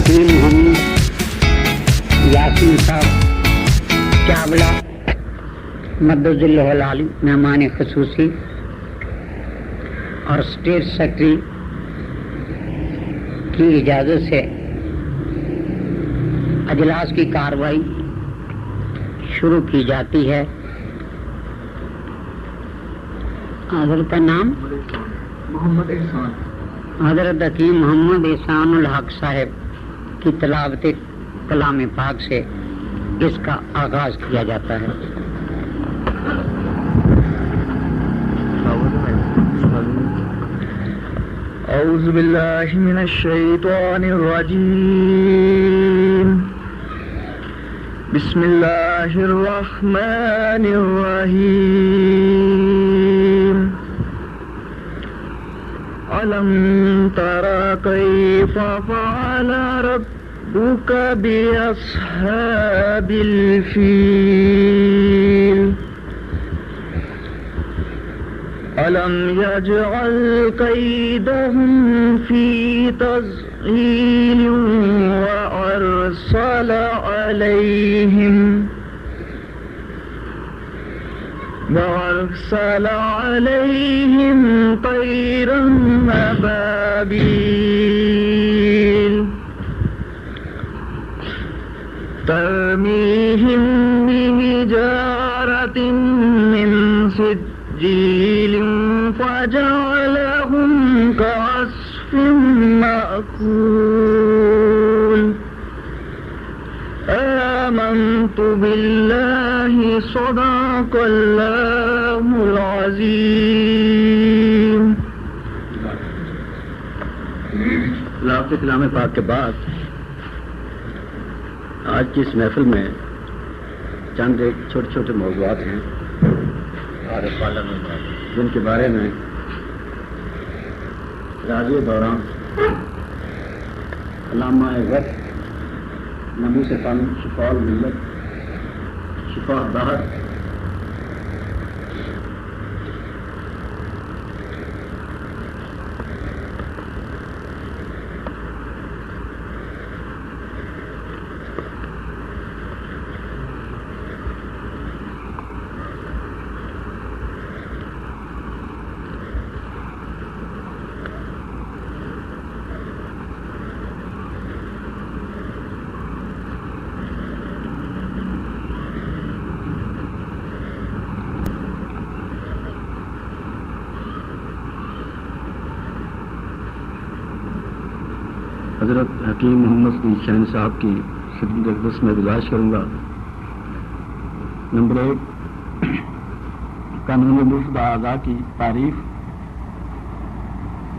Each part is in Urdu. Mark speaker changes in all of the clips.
Speaker 1: حکیم محمد یاسین صاحب چاولہ مدد اللہ العالی مہمان خصوصی اور اسٹیٹ سیکرٹری کی اجازت سے اجلاس کی کارروائی شروع کی جاتی ہے۔ حضرت کا نام
Speaker 2: محمد احسان،
Speaker 1: حضرت حکیم محمد احسان الحق صاحب کی تلاوت کلام پاک سے اس کا آغاز کیا جاتا ہے۔
Speaker 2: اعوذ باللہ من الشیطان الرجیم، بسم اللہ الرحمن الرحیم۔ أَلَمْ تَرَ كَيْفَ فَعَلَ رَبُّكَ بِأَصْحَابِ الْفِيلِ أَلَمْ يَجْعَلْ كَيْدَهُمْ فِي تَضْلِيلٍ وَأَرْسَلَ عَلَيْهِمْ طَيْرًا أَبَابِيلَ تَرْمِيهِمْ بِحِجَارَةٍ مِّن سِجِّيلٍ فَجَعَلَهُمْ كَعَصْفٍ مَّأْكُولٍ۔ آمنت باللہ صدق اللہ العظیم۔
Speaker 3: تلاوت کلام پاک کے بعد آج کی اس محفل میں چند ایک چھوٹے چھوٹے موضوعات ہیں جن کے بارے میں راضی دوران علامہ وقت نموس فن شفاء الملت شفاء بہر حضرت حکیم محمد شہین صاحب کی خدمت اقدس میں گزارش کروں گا۔ نمبر 1 قانون مفت اعضاء کی تعریف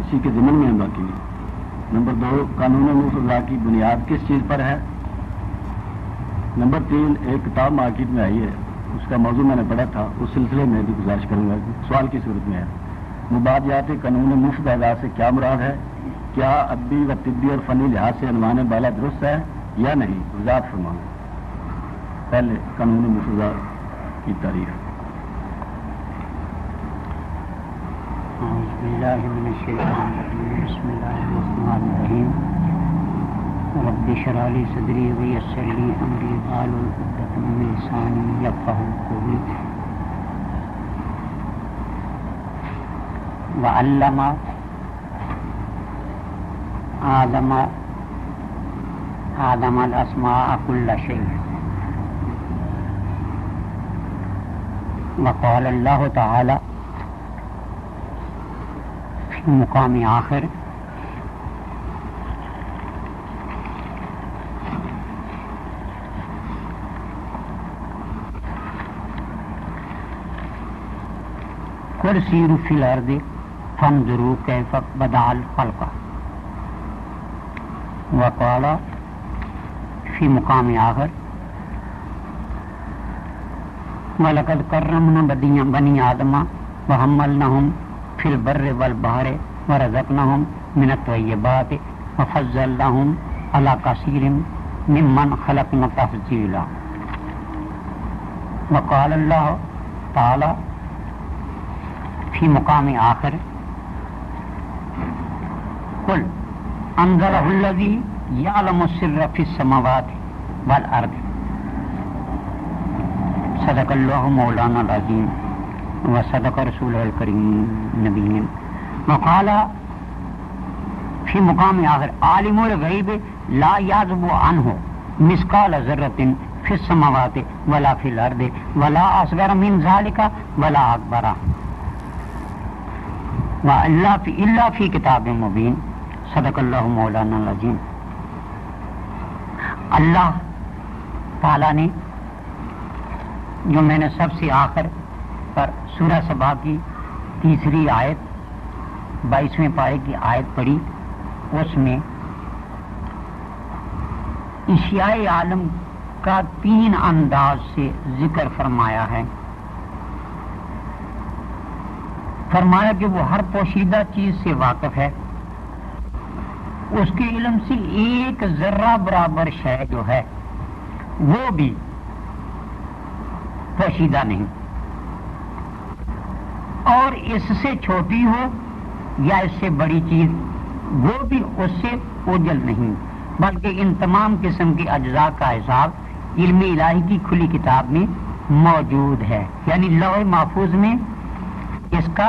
Speaker 3: اسی کے ضمن میں باقی ہے۔ نمبر 2 قانون مفت اعضاء کی بنیاد کس چیز پر ہے۔ نمبر 3 ایک کتاب مارکیٹ میں آئی ہے، اس کا موضوع میں نے پڑھا تھا، اس سلسلے میں بھی گزارش کروں گا، سوال کی صورت میں ہے۔ مبادیات قانون مفت اعضاء سے کیا مراد ہے؟ کیا ادبی و طبی اور فنی لحاظ سے عنوان بالا درست ہے یا نہیں؟ وضاحت فرمائیں۔ پہلے قانون مفت کی تعریف۔
Speaker 1: اعوذ باللہ من الشیطان الرجیم، بسم اللہ الرحمن الرحیم۔ رب اشرح لی صدری ویسر لی امری واحلل عقدۃ من لسانی یفقہوا قولی۔ وعلم آدم الاسماء كل شيء۔ وقال اللہ تعالی فی مقام آخر قل سیروا فی الارض فانظروا کیف بدأ الخلق۔ وقال فی مقام آخر وَلَقَدْ كَرَّمْنَا بَنِي آدَمَ وَحَمَّلْنَاهُمْ فِي الْبَرِّ وَالْبَحْرِ وَرَزَقْنَاهُمْ مِنَ الطَّيِّبَاتِ وَفَضَّلْنَاهُمْ عَلَى كَثِيرٍ مِّمَّنْ خَلَقْنَا تَفْضِيلًا۔ وقال اللہ تعالی فی مقام آخر قل انزلہ الذی یعلم السر فی السماوات والارض. صدق اللہ مولانا العظیم وصدق رسول الکریم نبی. وقال فی مقام آخر عالم الغیب لا یعزب عنہ مثقال ذرۃ فی السماوات ولا فی الارض ولا اصغر من ذلک ولا اکبر الا فی کتاب مبین. صدق اللہ مولانا العظیم. اللہ تعالیٰ نے جو میں نے سب سے آخر پر سورہ سبا کی تیسری آیت 22ویں پارے کی آیت پڑھی، اس میں اشیاء عالم کا 3 انداز سے ذکر فرمایا ہے. فرمایا کہ وہ ہر پوشیدہ چیز سے واقف ہے، اس کے علم سے ایک ذرہ برابر شے جو ہے وہ بھی پوشیدہ نہیں، اور اس سے چھوٹی ہو یا اس سے بڑی چیز وہ بھی اس سے اوجل نہیں، بلکہ ان تمام قسم کے اجزاء کا حساب علم الہی کی کھلی کتاب میں موجود ہے، یعنی لوح محفوظ میں اس کا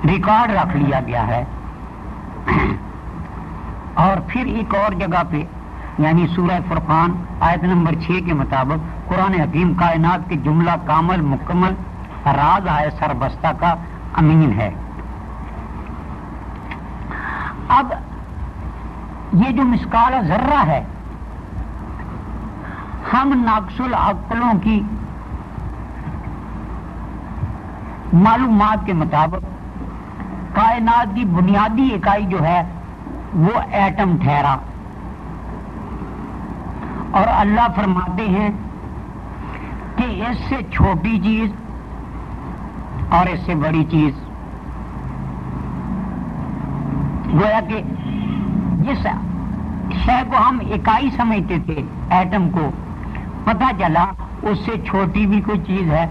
Speaker 1: ریکارڈ رکھ لیا گیا ہے. اور پھر ایک اور جگہ پہ یعنی سورہ فرقان آیت نمبر 6 کے مطابق قرآن حکیم کائنات کے جملہ کامل مکمل راز ہے سربستہ کا امین ہے. اب یہ جو مثقال ذرہ ہے، ہم ناقص العقلوں کی معلومات کے مطابق کائنات کی بنیادی اکائی جو ہے وہ ایٹم ٹھہرا، اور اللہ فرماتے ہیں کہ اس سے چھوٹی چیز اور اس سے بڑی چیز، گویا کہ جس شے کو ہم اکائی سمجھتے تھے ایٹم کو، پتہ چلا اس سے چھوٹی بھی کوئی چیز ہے.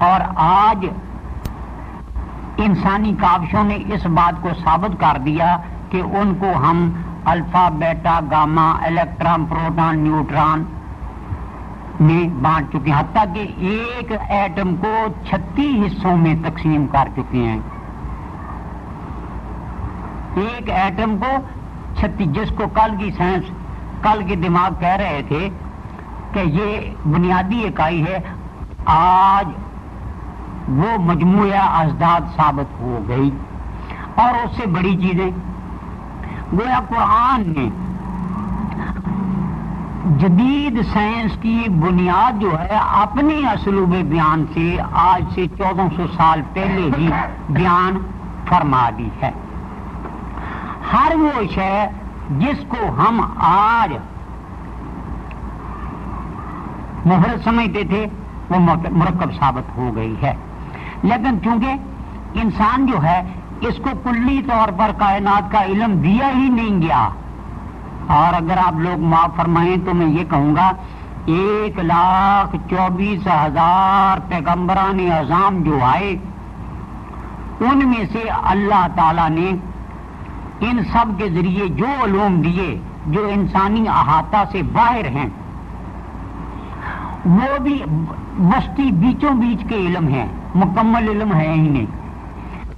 Speaker 1: اور آج انسانی کاوشوں نے اس بات کو ثابت کر دیا کہ ان کو ہم alpha beta gamma electron proton neutron میں بانٹ چکے ہیں، حتیٰ کہ ایک ایٹم کو 36 حصوں میں تقسیم کر چکے ہیں. ایک ایٹم کو 36، جس کو کل کی سائنس، کل کے دماغ کہہ رہے تھے کہ یہ بنیادی اکائی ہے، آج وہ مجموعہ ازداد ثابت ہو گئی. اور اس سے بڑی چیزیں گویا قرآن نے جدید سائنس کی بنیاد جو ہے اپنے اسلوب بیان سے آج سے 1400 سال پہلے ہی بیان فرما دی ہے. ہر وہ شے جس کو ہم آج محرز سمجھتے تھے وہ مرکب ثابت ہو گئی ہے. لیکن چونکہ انسان جو ہے اس کو کلی طور پر کائنات کا علم دیا ہی نہیں گیا، اور اگر آپ لوگ معاف فرمائیں تو میں یہ کہوں گا 1,24,000 پیغمبران اعظام جو آئے، ان میں سے اللہ تعالیٰ نے ان سب کے ذریعے جو علوم دیے جو انسانی احاطہ سے باہر ہیں، وہ بھی وسطی بیچوں بیچ کے علم ہیں، مکمل علم ہے ہی نہیں.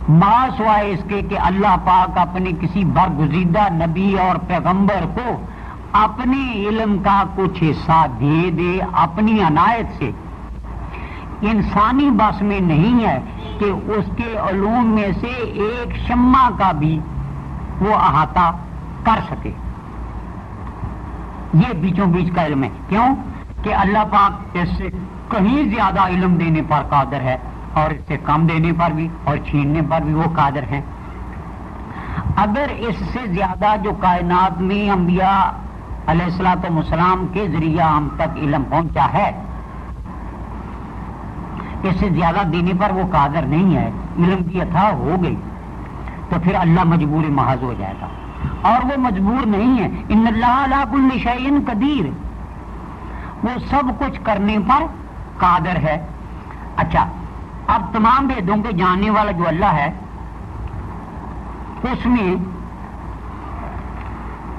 Speaker 1: ما سوائے اس کے کہ اللہ پاک اپنے کسی برگزیدہ نبی اور پیغمبر کو اپنے علم کا کچھ حصہ دے دے اپنی عنایت سے. انسانی بس میں نہیں ہے کہ اس کے علوم میں سے ایک شمع کا بھی وہ احاطہ کر سکے. یہ بیچوں بیچ کا علم ہے. کیوں کہ اللہ پاک اس سے کہیں زیادہ علم دینے پر قادر ہے، اور اس سے کم دینے پر بھی اور چھیننے پر بھی وہ قادر ہیں. اگر اس سے زیادہ جو کائنات میں انبیاء علیہ السلام کے ذریعہ ہم تک علم پہنچا ہے، اس سے زیادہ دینے پر وہ قادر نہیں ہے، علم کی عطا ہو گئی، تو پھر اللہ مجبور محض ہو جائے گا. اور وہ مجبور نہیں ہے. ان اللہ علی کل شیء قدیر، وہ سب کچھ کرنے پر قادر ہے. اچھا، اب تمام ویدوں کے جاننے والا جو اللہ ہے، اس میں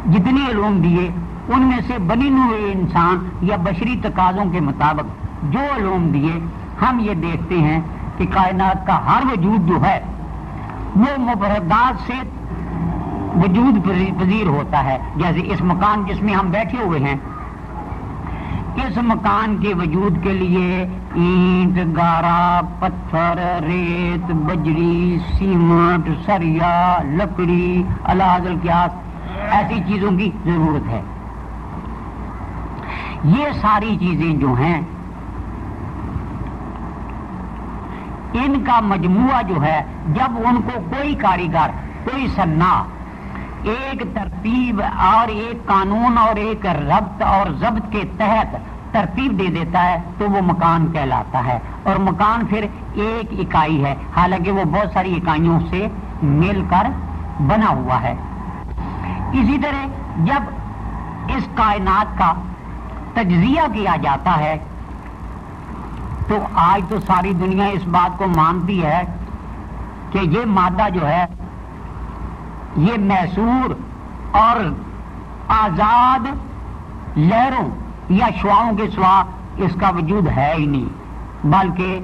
Speaker 1: جتنے علوم دیے ان میں سے بنی نوع انسان یا بشری تقاضوں کے مطابق جو علوم دیے، ہم یہ دیکھتے ہیں کہ کائنات کا ہر وجود جو ہے وہ مفردات سے وجود پذیر ہوتا ہے. جیسے اس مکان جس میں ہم بیٹھے ہوئے ہیں، اس مکان کے وجود کے لیے اینٹ، گارا، پتھر، ریت، بجری، سیمنٹ، سریا، لکڑی، الاحظ القیاس ایسی چیزوں کی ضرورت ہے. یہ ساری چیزیں جو ہیں ان کا مجموعہ جو ہے، جب ان کو کوئی کاریگر، کوئی صناع ایک ترتیب اور ایک قانون اور ایک ربط اور ضبط کے تحت ترتیب دے دیتا ہے تو وہ مکان کہلاتا ہے. اور مکان پھر ایک اکائی ہے، حالانکہ وہ بہت ساری اکائیوں سے مل کر بنا ہوا ہے. اسی طرح جب اس کائنات کا تجزیہ کیا جاتا ہے تو آج تو ساری دنیا اس بات کو مانتی ہے کہ یہ مادہ جو ہے یہ محصور اور آزاد لہروں یا شعاؤں کے سوا اس کا وجود ہے ہی نہیں، بلکہ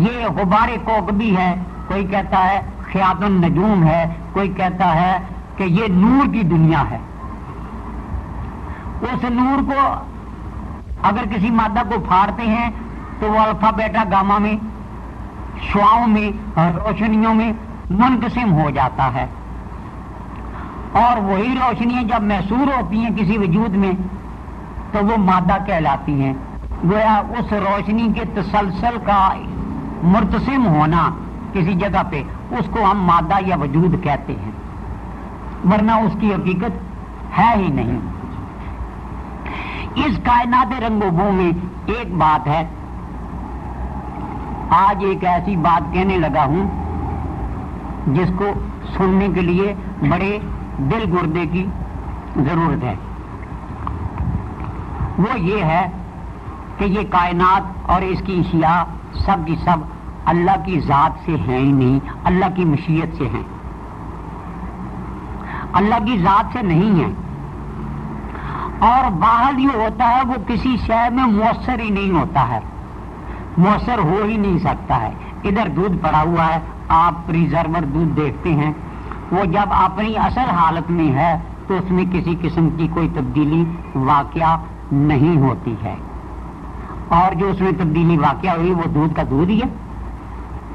Speaker 1: یہ غبار کوکبی ہے، کوئی کہتا ہے خیاط النجوم ہے، کوئی کہتا ہے کہ یہ نور کی دنیا ہے. اس نور کو اگر کسی مادہ کو پھاڑتے ہیں تو وہ الفا بیٹا گاما میں، شعاؤں میں اور روشنیوں میں منقسم ہو جاتا ہے. اور وہی روشنیاں جب محصور ہوتی ہیں کسی وجود میں تو وہ مادہ کہلاتی ہیں. گویا اس روشنی کے تسلسل کا مرتسم ہونا کسی جگہ پہ اس کو ہم مادہ یا وجود کہتے ہیں، ورنہ اس کی حقیقت ہے ہی نہیں. اس کائنات رنگ و بو میں ایک بات ہے، آج ایک ایسی بات کہنے لگا ہوں جس کو سننے کے لیے بڑے دل گردے کی ضرورت ہے. وہ یہ ہے کہ یہ کائنات اور اس کی اشیاء سب کی سب اللہ کی ذات سے ہیں ہی نہیں، اللہ کی مشیت سے ہیں، اللہ کی ذات سے نہیں ہیں. اور باہر جو ہوتا ہے وہ کسی شے میں مؤثر ہی نہیں ہوتا ہے، مؤثر ہو ہی نہیں سکتا ہے. ادھر دودھ پڑا ہوا ہے، آپ ریزرور دودھ دیکھتے ہیں، وہ جب اپنی اصل حالت میں ہے تو اس میں کسی قسم کی کوئی تبدیلی واقعہ نہیں ہوتی ہے. اور جو اس میں تبدیلی واقعہ ہوئی وہ دودھ کا دودھ ہی ہے،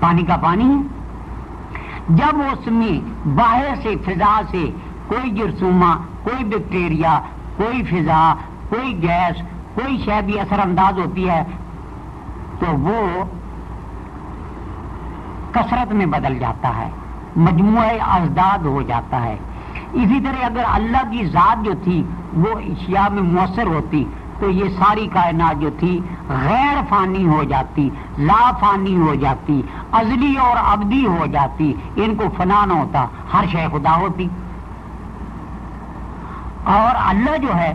Speaker 1: پانی کا پانی ہے. جب اس میں باہر سے فضا سے کوئی جرثومہ، کوئی بیکٹیریا، کوئی فضا، کوئی گیس، کوئی شے بھی اثر انداز ہوتی ہے تو وہ کثرت میں بدل جاتا ہے، مجموعہ ازداد ہو جاتا ہے. اسی طرح اگر اللہ کی ذات جو تھی وہ اشیاء میں مؤثر ہوتی تو یہ ساری کائنات جو تھی غیر فانی ہو جاتی، لا فانی ہو جاتی، ازلی اور ابدی ہو جاتی، ان کو فنا نہ ہوتا، ہر شے خدا ہوتی. اور اللہ جو ہے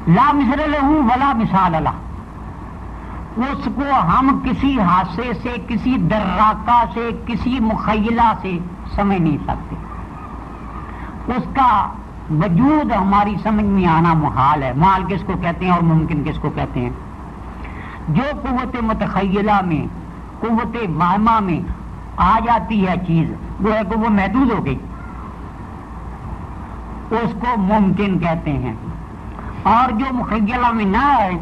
Speaker 1: لا مثل لہ ولا مثال لہ، اس کو ہم کسی حادثے سے، کسی دراکہ سے، کسی مخیلہ سے سمجھ نہیں سکتے. اس کا وجود ہماری سمجھ میں آنا محال ہے. محال کس کو کہتے ہیں اور ممکن کس کو کہتے ہیں؟ جو قوت متخیلہ میں، قوت واہمہ میں آ جاتی ہے چیز، وہ ہے کہ وہ محدود ہو گئی، اس کو ممکن کہتے ہیں. اور جو مخیلہ میں نہ آئے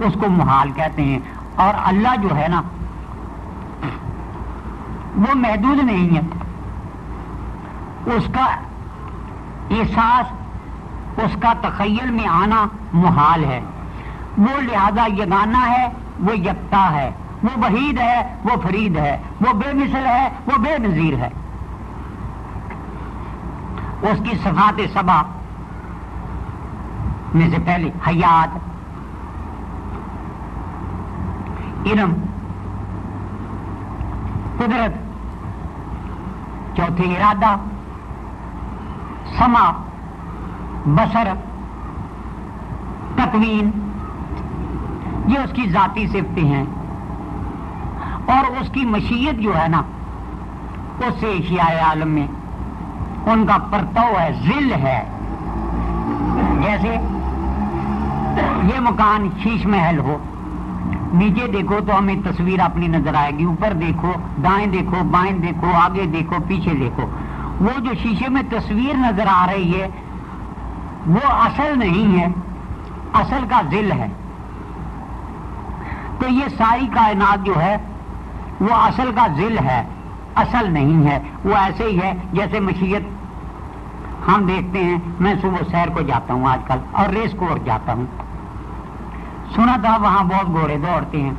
Speaker 1: اس کو محال کہتے ہیں. اور اللہ جو ہے نا وہ محدود نہیں ہے، اس کا احساس، اس کا تخیل میں آنا محال ہے. وہ لہذا یگانہ ہے، وہ یکتا ہے، وہ وحید ہے، وہ فرید ہے، وہ بے مثل ہے، وہ بے نظیر ہے. اس کی صفات سبع میں سے پہلے حیات، علم، قدرت، چوتھے ارادہ، سمع، بصر، تکوین، یہ اس کی ذاتی صفتیں ہیں. اور اس کی مشیت جو ہے نا اس سے اشیاء عالم میں ان کا پرتو ہے، ظل ہے. جیسے یہ مکان شیش محل ہو، نیچے دیکھو تو ہمیں تصویر اپنی نظر آئے گی، اوپر دیکھو، دائیں دیکھو، بائیں دیکھو، آگے دیکھو، پیچھے دیکھو، وہ جو شیشے میں تصویر نظر آ رہی ہے وہ اصل نہیں ہے، اصل کا ظل ہے. تو یہ ساری کائنات جو ہے وہ اصل کا ظل ہے، اصل نہیں ہے. وہ ایسے ہی ہے جیسے مشیت ہم دیکھتے ہیں. میں صبح سیر کو جاتا ہوں آج کل اور ریس کورس جاتا ہوں، سنا تھا وہاں بہت گھوڑے دوڑتے ہیں.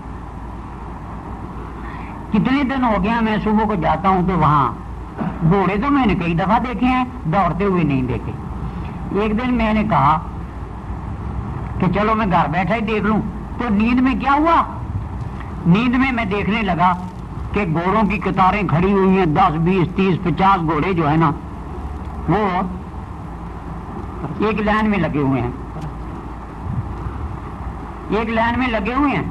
Speaker 1: کتنے دن ہو گیا میں صبح کو جاتا ہوں تو وہاں گھوڑے تو میں نے کئی دفعہ دیکھے ہیں، دوڑتے ہوئے نہیں دیکھے. ایک دن میں نے کہا کہ چلو میں گھر بیٹھا ہی دیکھ لوں. تو نیند میں کیا ہوا، نیند میں دیکھنے لگا کہ گھوڑوں کی قطاریں کھڑی ہوئی ہیں، 10 20 30 50 گھوڑے جو ہے نا وہ ایک لائن میں لگے ہوئے ہیں، ایک لائن میں لگے ہوئے ہیں.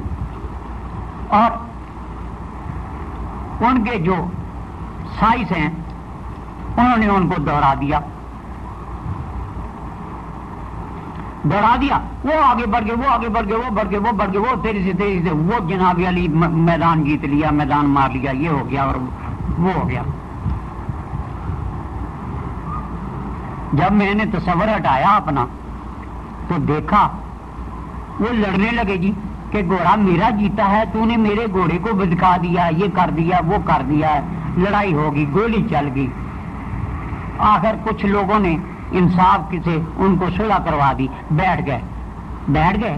Speaker 1: اور ان کے جو سائز ہیں انہوں نے ان کو دوڑا دیا، وہ آگے بڑھ گئے، وہ آگے بڑھ گئے، وہ بڑھ گئے، وہ بڑھ گئے، وہ تیزی سے وہ جناب علی میدان جیت لیا، میدان مار لیا، یہ ہو گیا اور وہ ہو گیا. جب میں نے تصور ہٹایا اپنا تو دیکھا وہ لڑنے لگے جی کہ گھوڑا میرا جیتا ہے، تو نے میرے گھوڑے کو بدکا دیا، یہ کر دیا، وہ کر دیا. لڑائی ہوگی، گولی چل گئی. آخر کچھ لوگوں نے انصاف سے ان کو صلح کروا دی، بیٹھ گئے.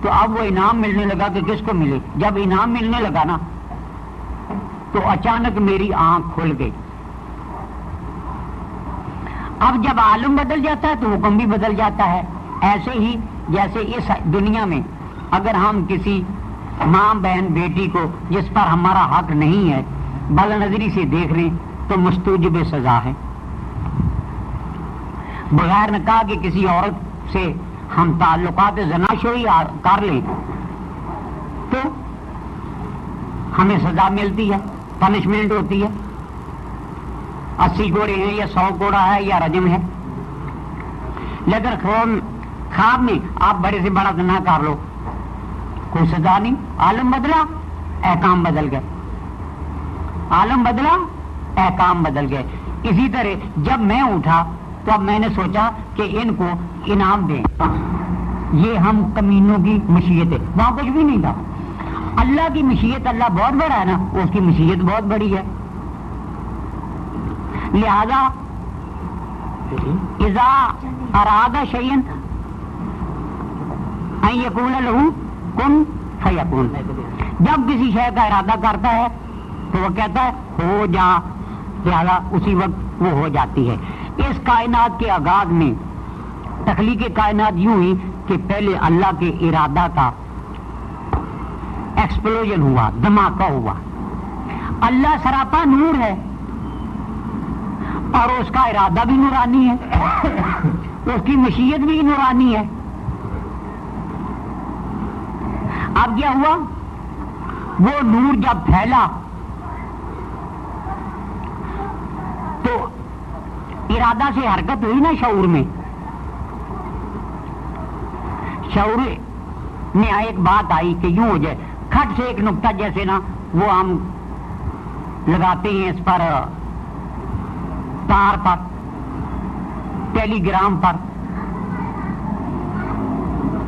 Speaker 1: تو اب وہ انعام ملنے لگا کہ کس کو ملے. جب انعام ملنے لگا نا تو اچانک میری آنکھ کھل گئی. اب جب عالم بدل جاتا ہے تو حکم بھی بدل جاتا ہے. ایسے ہی جیسے اس دنیا میں اگر ہم کسی ماں بہن بیٹی کو جس پر ہمارا حق نہیں ہے بد نظری سے دیکھ لیں تو مستوجب سزا ہے. بغیر نکاح کے کسی عورت سے ہم تعلقات زناشوئی کر لیں تو ہمیں سزا ملتی ہے، پنشمنٹ ہوتی ہے. 80 کوڑے ہیں یا 100 کوڑا ہے یا رجم ہے. لیکن خواب میں آپ بڑے سے بڑا گناہ کر لو، کوئی سزا نہیں. عالم بدلا، احکام بدل گئے، عالم بدلا، احکام بدل گئے. اسی طرح جب میں اٹھا تو اب میں نے سوچا کہ ان کو انعام دیں. یہ ہم کمینوں کی مشیت ہے، وہاں کچھ بھی نہیں تھا. اللہ کی مشیت، اللہ بہت بڑا ہے نا، اس کی مشیت بہت بڑی ہے. لہذا اذا اراد شیئا ان یقول له کن فیکون. جب کسی شے کا ارادہ کرتا ہے تو وہ کہتا ہے ہو جا، لہذا اسی وقت وہ ہو جاتی ہے. اس کائنات کے آغاز میں تخلیق کائنات یوں ہوئی کہ پہلے اللہ کے ارادہ کا ایکسپلوژن ہوا، دھماکہ ہوا. اللہ سراپا نور ہے اور اس کا ارادہ بھی نورانی ہے، اس کی مشیت بھی نورانی ہے. اب کیا ہوا، وہ نور جب پھیلا تو ارادہ سے حرکت ہوئی نا شعور میں. شعور میں ایک بات آئی کہ یوں ہو جائے، کھٹ سے ایک نقطہ جیسے نا وہ ہم لگاتے ہیں اس پر تار پر، ٹیلی گرام پر،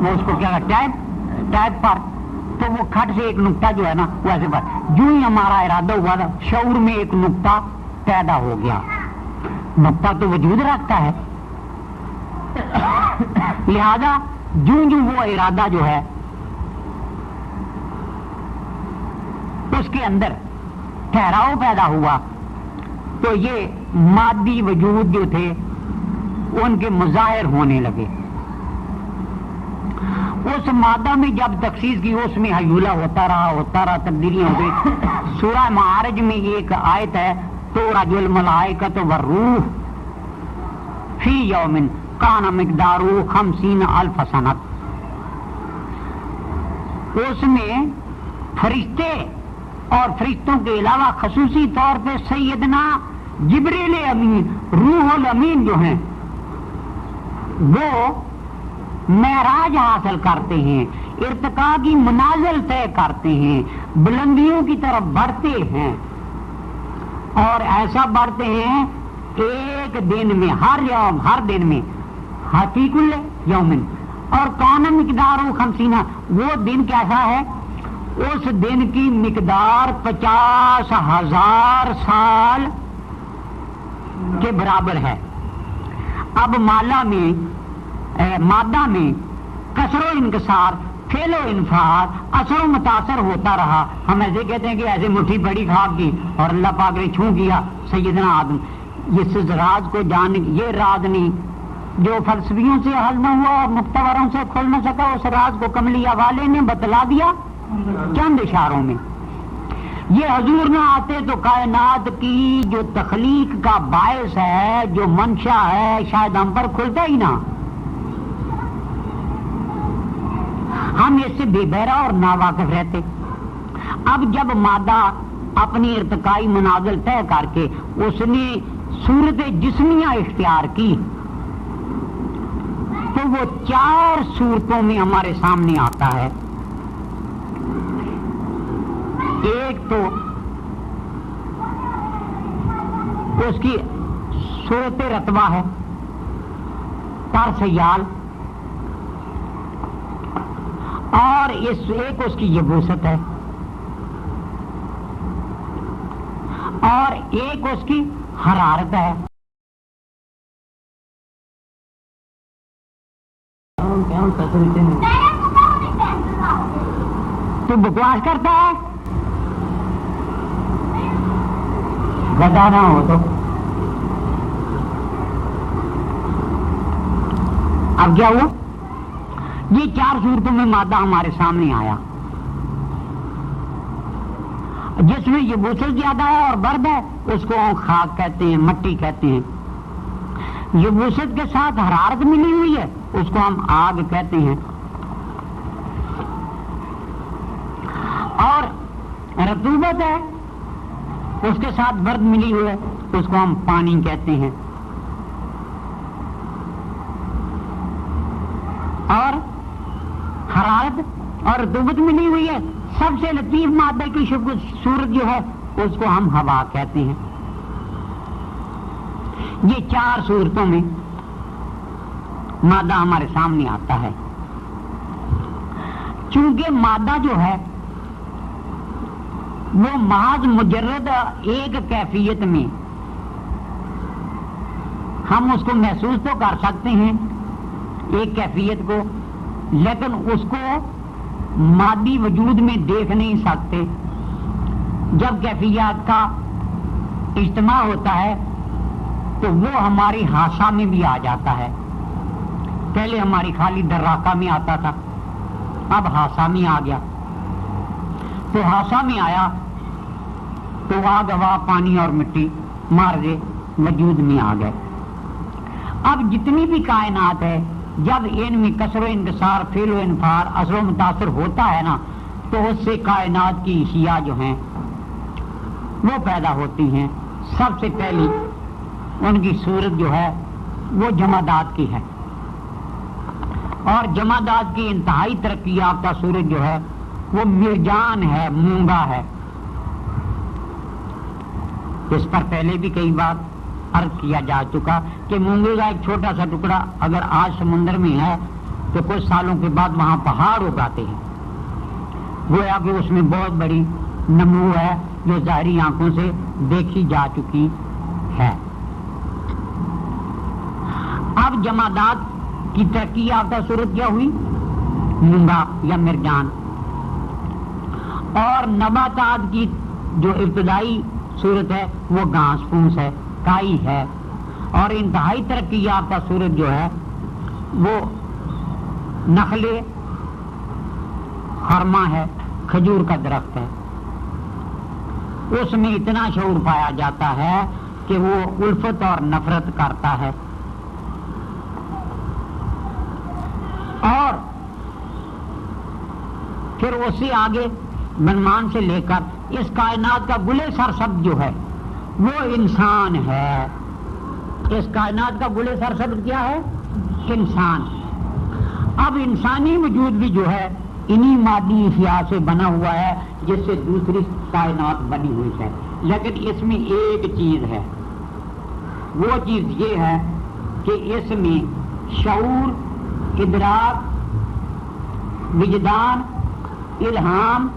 Speaker 1: وہ اس کو کیا ٹیپ پر، تو وہ کھٹ سے ایک نقطہ جو ہے نا وہ ایسے پر، جو ہی ہمارا ارادہ ہوا تھا شعور میں ایک نقطہ پیدا ہو گیا. نقطہ تو وجود رکھتا ہے، لہذا جو وہ ارادہ جو ہے اس کے اندر ٹھہراؤ پیدا ہوا تو یہ مادی وجود جو تھے ان کے مظاہر ہونے لگے. اس مادہ میں جب تخصیص کی اس میں حیولہ ہوتا رہا، تبدیلیاں ہو گئی. سورہ معارج میں ایک آیت ہے تُعْرَجُ الْمَلَائِکَةُ وَالرُّوحُ فِي يَوْمٍ كَانَ مِقْدَارُهُ 50,000 سَنَةً. اس میں فرشتے اور فرشتوں کے علاوہ خصوصی طور پہ سیدنا جبریل امین روح الامین جو ہیں وہ معراج حاصل کرتے ہیں، ارتقاء کی منازل طے کرتے ہیں، بلندیوں کی طرف بڑھتے ہیں، اور ایسا بڑھتے ہیں ایک دن میں، ہر دن میں، فی کل یومن، اور کون مقدار 50، وہ دن کیسا ہے؟ اس دن کی مقدار 50,000 سال کے برابر ہے۔ اب مادہ میں کسر و انکسار، فعل و انفعال، اثر و متاثر ہوتا رہا۔ ہم ایسے کہتے ہیں کہ ایسے مٹھی بڑی کھا کی اور اللہ پاک نے چھو کیا سیدنا آدم، اس راز کو جان، یہ راز نہیں جو فلسفیوں سے حل نہ ہوا اور مختبروں سے کھل نہ سکا، اس راز کو کملیہ والے نے بتلا دیا چند اشاروں میں۔ یہ حضور نہ آتے تو کائنات کی جو تخلیق کا باعث ہے، جو منشا ہے، شاید ہم پر کھلتا ہی نہ، ہم اس سے بے بہرا اور ناواقف رہتے۔ اب جب مادہ اپنی ارتقائی منازل طے کر کے اس نے صورت جسمیہ اختیار کی تو وہ 4 صورتوں میں ہمارے سامنے آتا ہے۔ ایک تو اس کی صورت رتبہ ہے، پرسیال، اور ایک اس کی یبوست ہے، اور ایک اس کی حرارت ہے۔ تو بکواس کرتا ہے، گدا نہ ہو تو۔ اب کیا ہوا؟ یہ 4 صورتوں میں مادہ ہمارے سامنے آیا، جس میں یہ وسعت زیادہ ہے اور برد ہے، اس کو ہم خاک کہتے ہیں، مٹی کہتے ہیں۔ یہ وسعت کے ساتھ حرارت ملی ہوئی ہے، اس کو ہم آگ کہتے ہیں، اور رطوبت ہے، اس کے ساتھ برد ملی ہوئی ہے، اس کو ہم پانی کہتے ہیں، اور حرارت اور رطوبت ملی ہوئی ہے، سب سے لطیف مادہ کی صورت جو ہے اس کو ہم ہوا کہتے ہیں۔ یہ 4 صورتوں میں مادہ ہمارے سامنے آتا ہے۔ چونکہ مادہ جو ہے وہ محض مجرد ایک کیفیت میں ہم اس کو محسوس تو کر سکتے ہیں، ایک کیفیت کو، لیکن اس کو مادی وجود میں دیکھ نہیں سکتے۔ جب کیفیات کا اجتماع ہوتا ہے تو وہ ہماری حاشا میں بھی آ جاتا ہے۔ پہلے ہماری خالی دراکہ میں آتا تھا، اب حاشا میں آ گیا، تو حاشا میں آیا تو آگ، ہوا، پانی اور مٹی مارجے وجود میں آ گئے۔ اب جتنی بھی کائنات ہے، جب ان میں کسر و انکسار، فعل و انفعال، اثر و متاثر ہوتا ہے نا، تو اس سے کائنات کی اشیاء جو ہیں وہ پیدا ہوتی ہیں۔ سب سے پہلی ان کی صورت جو ہے وہ جمادات کی ہے، اور جمادات کی انتہائی ترقی یافتہ صورت جو ہے وہ مرجان ہے، مونگا ہے۔ اس پر پہلے بھی کئی بار عرض کیا جا چکا کہ مونگے کا ایک چھوٹا سا ٹکڑا اگر آج سمندر میں ہے تو کچھ سالوں کے بعد وہاں پہاڑ اگاتے ہیں، گویا کہ اس میں بہت بڑی نمو ہے جو ظاہری آنکھوں سے دیکھی جا چکی ہے۔ اب جمادات کی ترقی یافتہ صورت کیا ہوئی؟ مونگا یا مرجان۔ اور نباتات کی جو ابتدائی صورت ہے وہ گھاس پھوس ہے، کائی ہے، اور انتہائی ترقی یافتہ صورت جو ہے وہ نخل خرما ہے، کھجور کا درخت ہے۔ اس میں اتنا شعور پایا جاتا ہے کہ وہ الفت اور نفرت کرتا ہے، اور پھر اس سے آگے بنمان سے لے کر اس کائنات کا گلے سرسبز جو ہے وہ انسان ہے. اس کائنات کا گلے سرسبز کیا ہے؟ انسان. اب انسانی وجود بھی جو ہے انہی مادی اشیاء سے بنا ہوا ہے جس سے دوسری کائنات بنی ہوئی ہے. لیکن اس میں ایک چیز ہے، وہ چیز یہ ہے کہ اس میں شعور، ادراک، وجدان، الہام،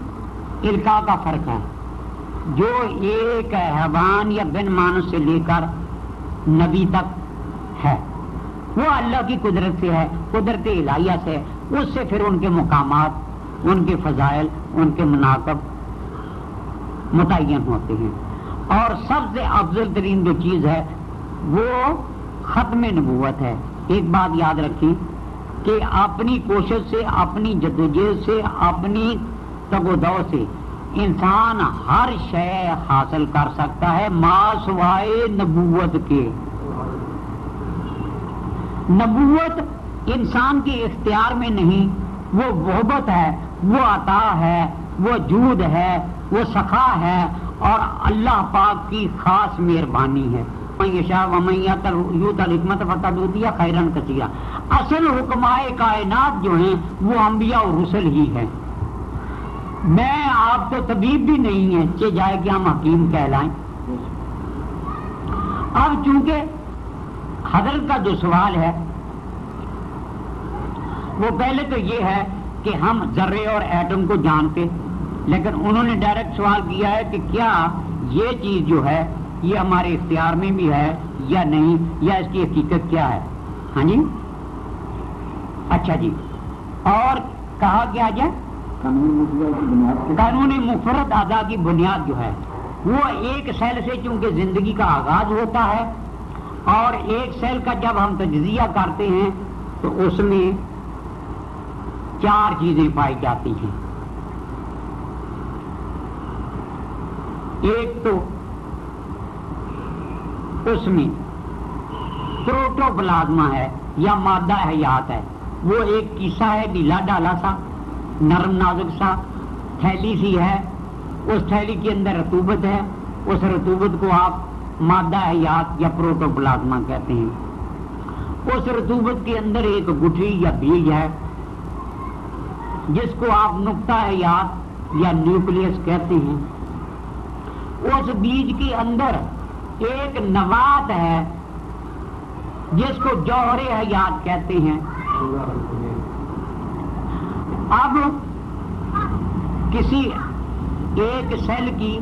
Speaker 1: القاء کا فرق ہے. جو ایک حیوان یا بن مانس سے لے کر نبی تک ہے وہ اللہ کی قدرت سے ہے، قدرت الہیہ سے. اس سے پھر ان کے مقامات، ان کے فضائل، ان کے مناقب متعین ہوتے ہیں. اور سب سے افضل ترین جو چیز ہے وہ ختم نبوت ہے. ایک بات یاد رکھیں کہ اپنی کوشش سے، اپنی جدوجہد سے، اپنی تگ و دو سے انسان ہر شے حاصل کر سکتا ہے ما سوائے نبوت کے. نبوت انسان کے اختیار میں نہیں، وہ وہبت ہے، وہ عطا ہے، وہ جود ہے، وہ سخا ہے اور اللہ پاک کی خاص مہربانی ہے. ومن یؤت الحکمت فقد اوتی خیرا کثیرا. اصل حکمائے کائنات جو ہیں وہ انبیاء اور رسل ہی ہیں. میں آپ تو طبیب بھی نہیں ہے کہ جائے کہ ہم حکیم کہلائیں. اب چونکہ حضرت کا جو سوال ہے وہ پہلے تو یہ ہے کہ ہم ذرے اور ایٹم کو جانتے، لیکن انہوں نے ڈائریکٹ سوال کیا ہے کہ کیا یہ چیز جو ہے یہ ہمارے اختیار میں بھی ہے یا نہیں، یا اس کی حقیقت کیا ہے. ہاں جی، اچھا جی. اور کہا کیا جائے قانون مفرد اعضاء کی بنیاد جو ہے وہ ایک سیل سے چونکہ زندگی کا آغاز ہوتا ہے، اور ایک سیل کا جب ہم تجزیہ کرتے ہیں تو اس میں 4 چیزیں پائی جاتی ہیں. ایک تو اس میں پروٹوپلازما ہے یا مادہ حیات ہے. وہ ایک کیسہ ہے ڈھیلا ڈالا سا، نرم نازک سا، تھیلی سی ہے. اس تھیلی کے اندر رطوبت ہے. اس رطوبت کو آپ مادہ حیات یا پروٹوپلازما کہتے ہیں. اس رطوبت کے اندر ایک گٹھلی یا بیج ہے جس کو آپ نقطہ حیات یا نیوکلیس کہتے ہیں. اس بیج کے اندر ایک نوات ہے جس کو جوہر حیات کہتے ہیں. اب کسی ایک سیل کی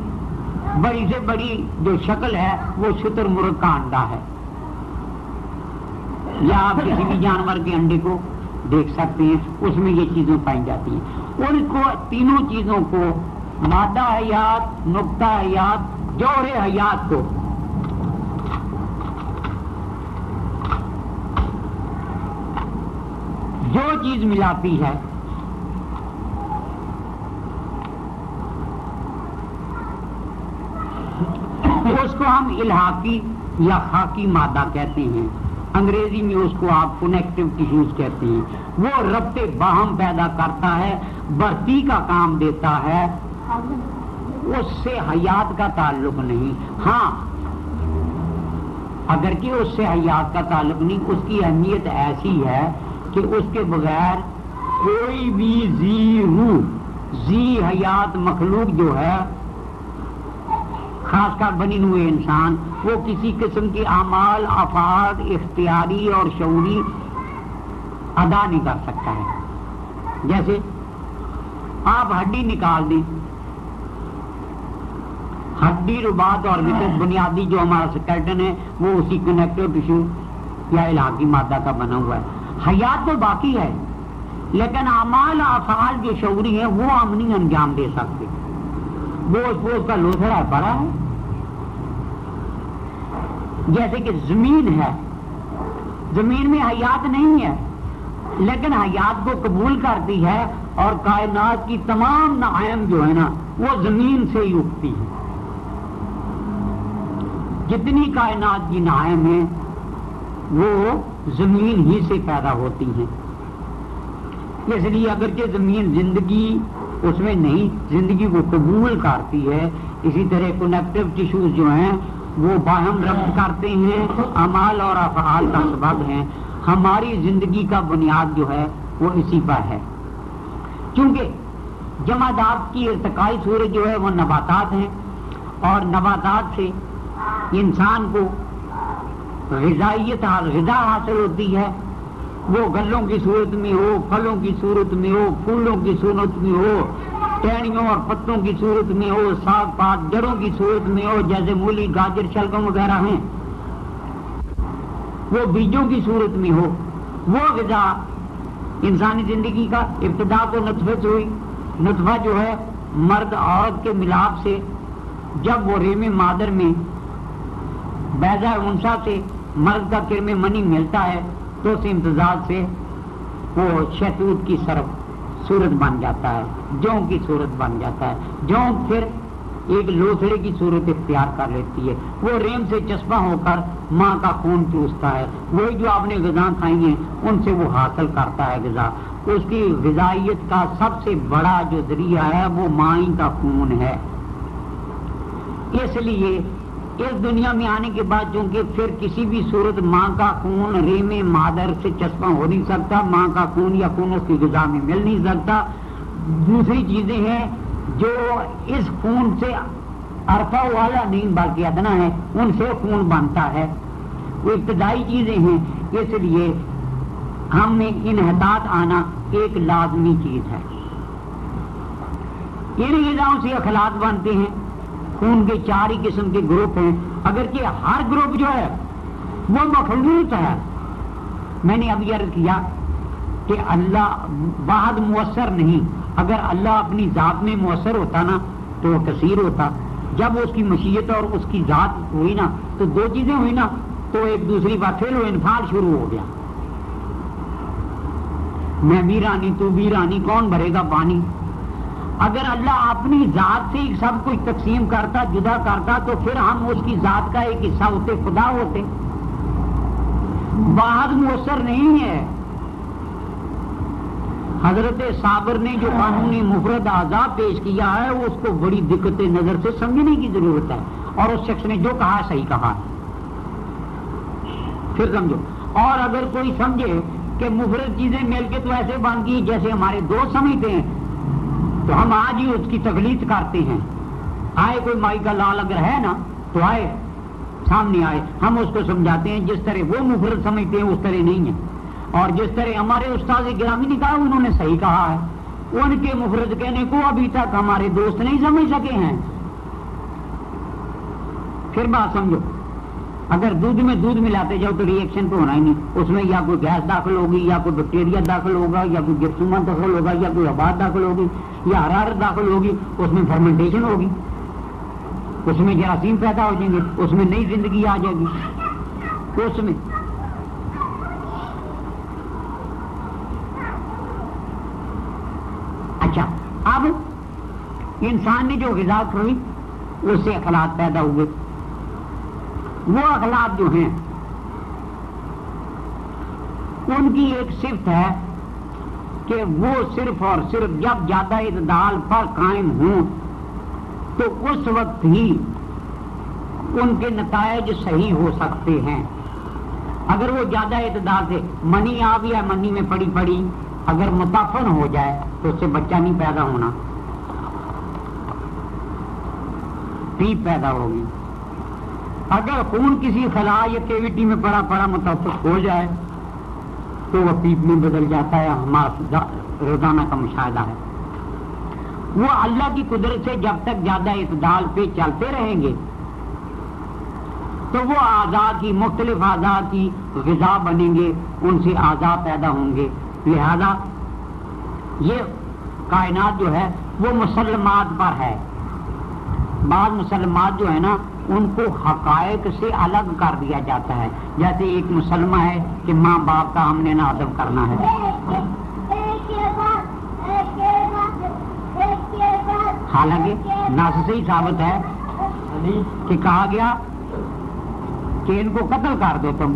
Speaker 1: بڑی سے بڑی جو شکل ہے وہ شتر مرغ کا انڈا ہے، یا آپ کسی بھی جانور کے انڈے کو دیکھ سکتے ہیں، اس میں یہ چیزیں پائی جاتی ہیں. ان کو تینوں چیزوں کو مادہ حیات، نقطہ حیات، جوہر حیات کو جو چیز ملاتی ہے اس کو ہم الحاقی یا خاکی مادہ کہتے ہیں. انگریزی میں اس کو آپ کنیکٹو ٹیشوز کہتے ہیں. وہ ربط باہم پیدا کرتا ہے، بھرتی کا کام دیتا ہے، اس سے حیات کا تعلق نہیں. ہاں اگر کہ اس سے حیات کا تعلق نہیں، اس کی اہمیت ایسی ہے کہ اس کے بغیر کوئی بھی ذی روح، ذی حیات مخلوق جو ہے، خاص کر بنی ہوئے انسان، وہ کسی قسم کی اعمال، افعال اختیاری اور شعوری ادا نہیں کر سکتا ہے. جیسے آپ ہڈی نکال دیں، ہڈی رباط اور بنیادی جو ہمارا سکیلٹن ہے وہ اسی کنیکٹو ٹیشو یا الحاقی مادہ کا بنا ہوا ہے. حیات تو باقی ہے لیکن اعمال افعال جو شعوری ہیں وہ ہم نہیں انجام دے سکتے. وہ اس کا لوتھڑا بڑا ہے. جیسے کہ زمین ہے، زمین میں حیات نہیں ہے لیکن حیات کو قبول کرتی ہے، اور کائنات کی تمام نعائم جو ہے نا وہ زمین سے ہی اٹھتی ہے. جتنی کائنات کی نعائم ہیں وہ زمین ہی سے پیدا ہوتی ہیں. اس لیے اگرچہ زمین زندگی اس میں نئی زندگی کو قبول کرتی ہے. اسی طرح کنیکٹو ٹیشوز جو ہیں وہ باہم ربط کرتے ہیں، اعمال اور افعال کا سبب ہیں. ہماری زندگی کا بنیاد جو ہے وہ اسی پر ہے. چونکہ جمادات کی ارتقائی صورت جو ہے وہ نباتات ہیں، اور نباتات سے انسان کو غذا حاصل ہوتی ہے. وہ گلوں کی صورت میں ہو، پھلوں کی صورت میں ہو، پھولوں کی صورت میں ہو، ٹہنیوں اور پتوں کی صورت میں ہو، ساگ پات جڑوں کی صورت میں ہو، جیسے مولی، گاجر، شلگم وغیرہ ہیں، وہ بیجوں کی صورت میں ہو. وہ غذا انسانی زندگی کا ابتدا کو نطفے سے ہوئی. نطفہ جو ہے مرد عورت کے ملاپ سے جب وہ رحم مادر میں بیضہ انثی سے مرد کا کرم منی ملتا ہے تو اس امتزاج سے وہ شہتوت کی صورت بن جاتا ہے، جوں کی صورت بن جاتا ہے. جوں پھر ایک لوتھڑے کی صورت اختیار کر لیتی ہے. وہ رحم سے چسپاں ہو کر ماں کا خون چوستا ہے. وہی جو آپ نے غذا کھائی ہیں ان سے وہ حاصل کرتا ہے غذا. اس کی غذائیت کا سب سے بڑا جو ذریعہ ہے وہ ماں کا خون ہے. اس لیے اس دنیا میں آنے کے بعد چونکہ پھر کسی بھی صورت ماں کا خون رحم مادر سے چسپاں ہو نہیں سکتا، ماں کا خون یا خون اس کی غذا میں مل نہیں سکتا. دوسری چیزیں ہیں جو اس خون سے عرفہ والا نہیں بلکہ ادنا ہے، ان سے خون بنتا ہے. وہ ابتدائی چیزیں ہیں. اس لیے ہم میں انحطاط آنا ایک لازمی چیز ہے. ان غذاؤں سے اخلاط بنتے ہیں. خون کے 4 ہی قسم کے گروپ ہیں، اگرچہ ہر گروپ جو ہے وہ مخلوط ہے. میں نے ابھی عرض کیا کہ اللہ واحد مؤثر نہیں. اگر اللہ اپنی ذات میں مؤثر ہوتا نا تو وہ کثیر ہوتا. جب اس کی مشیت اور اس کی ذات ہوئی نا تو 2 چیزیں ہوئی نا تو ایک دوسری بات فعل و انفعال شروع ہو گیا. میں بھی رانی تو بھی رانی، کون بھرے گا پانی. اگر اللہ اپنی ذات سے سب کچھ تقسیم کرتا، جدا کرتا، تو پھر ہم اس کی ذات کا ایک حصہ ہوتے، خدا ہوتے. واحد مؤثر نہیں ہے. حضرت صابر نے جو قانونی مفرد اعضاء پیش کیا ہے اس کو بڑی دقت نظر سے سمجھنے کی ضرورت ہے. اور اس شخص نے جو کہا صحیح کہا، پھر سمجھو. اور اگر کوئی سمجھے کہ مفرد چیزیں مل کے تو ایسے بن گئی جیسے ہمارے دوست سمجھتے ہیں، تو ہم آج ہی اس کی تقلید کرتے ہیں. آئے کوئی مائی کا لال اگر ہے نا تو آئے سامنے آئے، ہم اس کو سمجھاتے ہیں. جس طرح وہ مفرد سمجھتے ہیں اس طرح نہیں ہے. اور جس طرح ہمارے استاد گرامی نے کہا انہوں نے صحیح کہا ہے. ان کے مفرد کہنے کو ابھی تک ہمارے دوست نہیں سمجھ سکے ہیں. پھر بات سمجھو، اگر دودھ میں دودھ ملاتے جاؤ تو ری ایکشن تو ہونا ہی نہیں. اس میں یا کوئی گیس داخل ہوگی، یا کوئی بیکٹیریا داخل ہوگا، یا کوئی جرثومہ داخل ہوگا، یا کوئی آباد داخل ہوگی، یا حرارت داخل ہوگی. اس میں فرمنٹیشن ہوگی، اس میں جراثیم پیدا ہو جائیں گے، اس میں نئی زندگی آ جائے گی. اس میں اچھا، اب انسان نے جو غذا کھائی اس سے اخلاق پیدا ہوئے. وہ اخلاق جو ہیں ان کی ایک صفت ہے کہ وہ صرف اور صرف جب زیادہ اعتدال پر قائم ہوں تو اس وقت ہی ان کے نتائج صحیح ہو سکتے ہیں. اگر وہ زیادہ اعتدال سے منی آ گیا، منی میں پڑی پڑی اگر متفن ہو جائے تو اس سے بچہ نہیں پیدا ہونا، پیپ پیدا ہوگی. اگر خون کسی خلا یا کیوٹی میں پڑا پڑا متفق ہو جائے تو وہ پیپ میں بدل جاتا ہے. ہمارا روزانہ کا مشاہدہ ہے. وہ اللہ کی قدرت سے جب تک زیادہ اعتدال پہ چلتے رہیں گے تو وہ اعضاء کی مختلف اعضاء کی غذا بنیں گے، ان سے اعضاء پیدا ہوں گے. لہذا یہ کائنات جو ہے وہ مسلمات پر ہے. بعض مسلمات جو ہے نا ان کو حقائق سے الگ کر دیا جاتا ہے. جیسے ایک مسلمہ ہے کہ ماں باپ کا ہم نے نہ ادب کرنا ہے، حالانکہ نص سے ہی ثابت ہے کہ کہا گیا کہ ان کو قتل کر دو تم.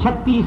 Speaker 1: 36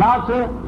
Speaker 1: 10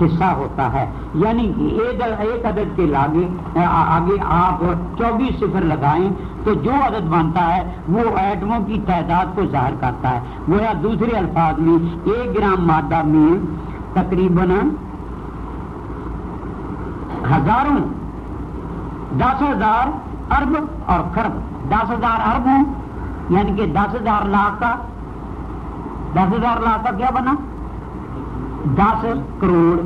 Speaker 1: حصہ ہوتا ہے، یعنی کہ ایک عدد کے آگے آپ 24 صفر لگائیں تو جو عدد بنتا ہے وہ ایٹموں کی تعداد کو ظاہر کرتا ہے۔ گویا دوسرے الفاظ میں 1 گرام مادہ میں تقریباً ہزاروں 10,000 ارب اور خرب، 10,000 ارب ہوں یعنی کہ 10,000 لاکھ کا 10,000 لاکھ کا کیا بنا 10 کروڑ۔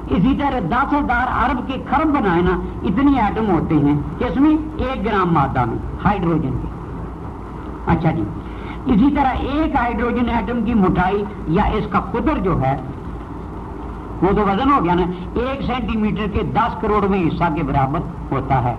Speaker 1: اسی طرح 10,000 ارب کے خرب بنائے نا، اتنی ایٹم ہوتے ہیں اس میں 1 گرام مادہ میں ہائیڈروجن کے۔ اچھا جی، اسی طرح ایک ہائیڈروجن ایٹم کی موٹائی یا اس کا قطر جو ہے وہ تو وزن ہو گیا نا، 1 سینٹی میٹر کے 10 کروڑویں حصہ کے برابر ہوتا ہے۔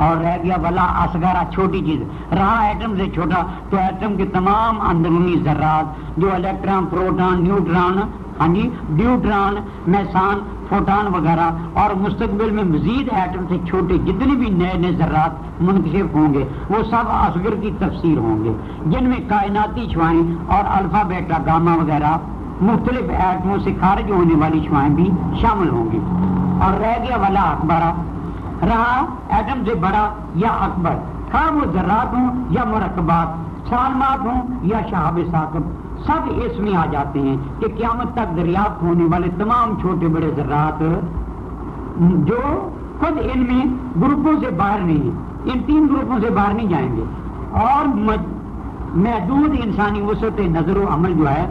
Speaker 1: اور رہ گیا بلا اصغرا، چھوٹی چیز رہا ایٹم سے چھوٹا تو ایٹم کے تمام اندرونی ذرات جو الیکٹران، پروٹان، نیوٹران، ہاں جی ڈیوٹران، میسان، فوٹان وغیرہ، اور مستقبل میں مزید ایٹم سے چھوٹے جتنے بھی نئے نئے ذرات منکشف ہوں گے وہ سب اصغر کی تفسیر ہوں گے، جن میں کائناتی شعاعیں اور الفا بیٹا گاما وغیرہ مختلف ایٹموں سے خارج ہونے والی شعاعیں بھی شامل ہوں گی۔ اور رہ گیا والا اکبرہ، رہا ایٹم سے بڑا یا اکبر، خواہ وہ ذرات ہوں یا مرکبات، سالمات ہوں یا شہاب ثاقب، سب اس میں آ جاتے ہیں کہ قیامت تک دریافت ہونے والے تمام چھوٹے بڑے ذرات جو خود ان میں گروپوں سے باہر نہیں ہیں، ان 3 گروپوں سے باہر نہیں جائیں گے، اور محدود انسانی وسعت نظر و عمل جو ہے،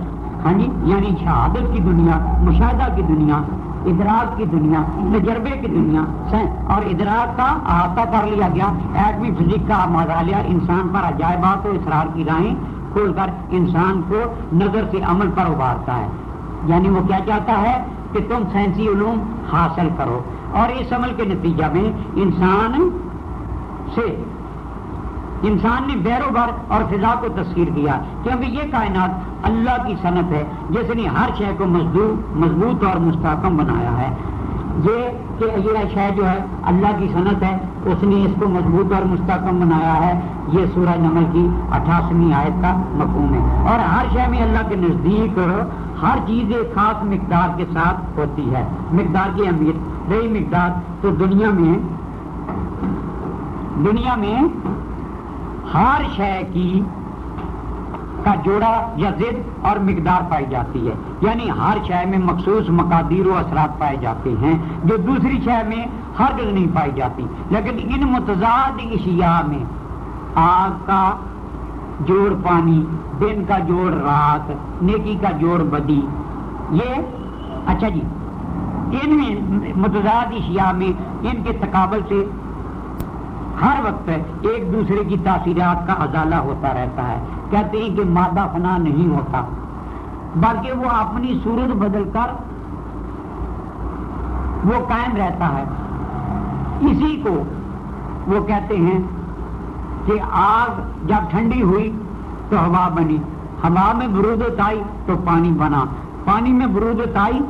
Speaker 1: ہاں جی یعنی شہادت کی دنیا، مشاہدہ کی دنیا، ادراک کی دنیا، تجربے کی دنیا، اور ادراک کا احاطہ کر لیا گیا۔ ایٹمی فزک کا مطالعہ انسان پر عجائبات و اسرار کی راہیں کھول کر انسان کو نظر سے عمل پر ابھارتا ہے، یعنی وہ کیا چاہتا ہے کہ تم سائنسی علوم حاصل کرو، اور اس عمل کے نتیجہ میں انسان نے بیر و بر اور فضا کو تسخیر کیا، کیونکہ یہ کائنات اللہ کی صنعت ہے جس نے ہر شے کو مضبوط اور مستحکم بنایا ہے۔ یہ شے جو ہے اللہ کی صنعت ہے، اس نے اس کو مضبوط اور مستحکم بنایا ہے۔ یہ سورہ نمل کی 88ویں آیت کا مفہوم ہے۔ اور ہر شے میں اللہ کے نزدیک ہر چیز ایک خاص مقدار کے ساتھ ہوتی ہے۔ مقدار کی اہمیت رہی مقدار تو دنیا میں ہر شے کا جوڑا یا ضد اور مقدار پائی جاتی ہے، یعنی ہر شے میں مخصوص مقادیر و اثرات پائے جاتے ہیں جو دوسری شے میں ہرگز نہیں پائی جاتی۔ لیکن ان متضاد اشیاء میں آگ کا جوڑ پانی، دن کا جوڑ رات، نیکی کا جوڑ بدی، یہ اچھا جی ان میں متضاد اشیاء میں ان کے تقابل سے ہر وقت ایک دوسرے کی تاثیرات کا ازالہ ہوتا رہتا ہے۔ کہتے ہیں کہ مادہ فنا نہیں ہوتا بلکہ وہ اپنی صورت بدل کر وہ قائم رہتا ہے۔ اسی کو وہ کہتے ہیں کہ آگ جب ٹھنڈی ہوئی تو ہوا بنی، ہوا میں برودت آئی تو پانی بنا، پانی میں برودت آئی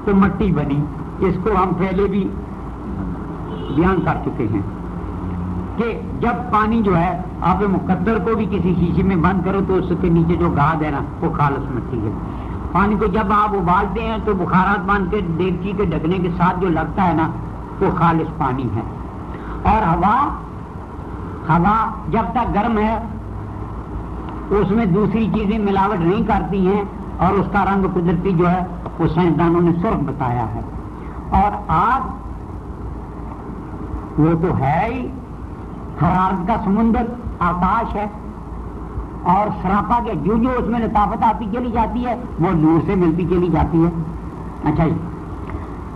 Speaker 1: تو مٹی بنی۔ اس کو ہم پہلے بھی بیان کر چکے ہیں کہ جب پانی جو ہے آپ مقدر کو بھی کسی شیشے میں بند کرو تو اس کے نیچے جو گاد ہے نا وہ خالص مٹی ہے۔ پانی کو جب آپ ابالتے ہیں تو بخارات بند کے دیگچی کے ڈھکنے کے ساتھ جو لگتا ہے نا وہ خالص پانی ہے۔ اور ہوا جب تک گرم ہے اس میں دوسری چیزیں ملاوٹ نہیں کرتی ہیں اور اس کا رنگ قدرتی جو ہے وہ سائنسدانوں نے سرخ بتایا ہے۔ اور آگ وہ تو ہے ہی حرارت کا سمندر، آکاش ہے، اور سراپا کے جو اس میں لطافت آتی چلی جاتی ہے وہ نور سے ملتی چلی جاتی ہے۔ اچھا جی،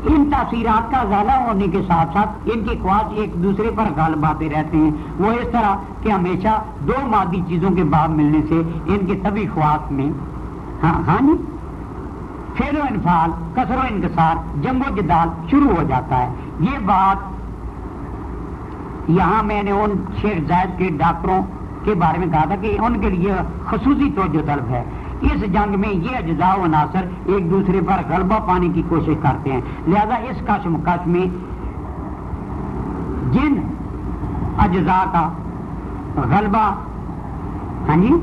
Speaker 1: ان تاثیرات کا ازالہ ہونے کے ساتھ ساتھ ان کے خواص ایک دوسرے پر غالب آتے رہتے ہیں۔ وہ اس طرح کہ ہمیشہ 2 مادی چیزوں کے بعد ملنے سے ان کے طبی خواص میں ہاں جی پھیل و انفعال، کسر و انکسار، جنگ و جدال شروع ہو جاتا ہے۔ یہ بات یہاں میں نے ان شیخ زائد کے ڈاکٹروں کے بارے میں کہا تھا کہ ان کے لیے خصوصی توجہ طلب ہے۔ اس جنگ میں یہ اجزاء و عناصر ایک دوسرے پر غلبہ پانے کی کوشش کرتے ہیں، لہذا اس کشمکش میں جن اجزاء کا غلبہ ہاں جی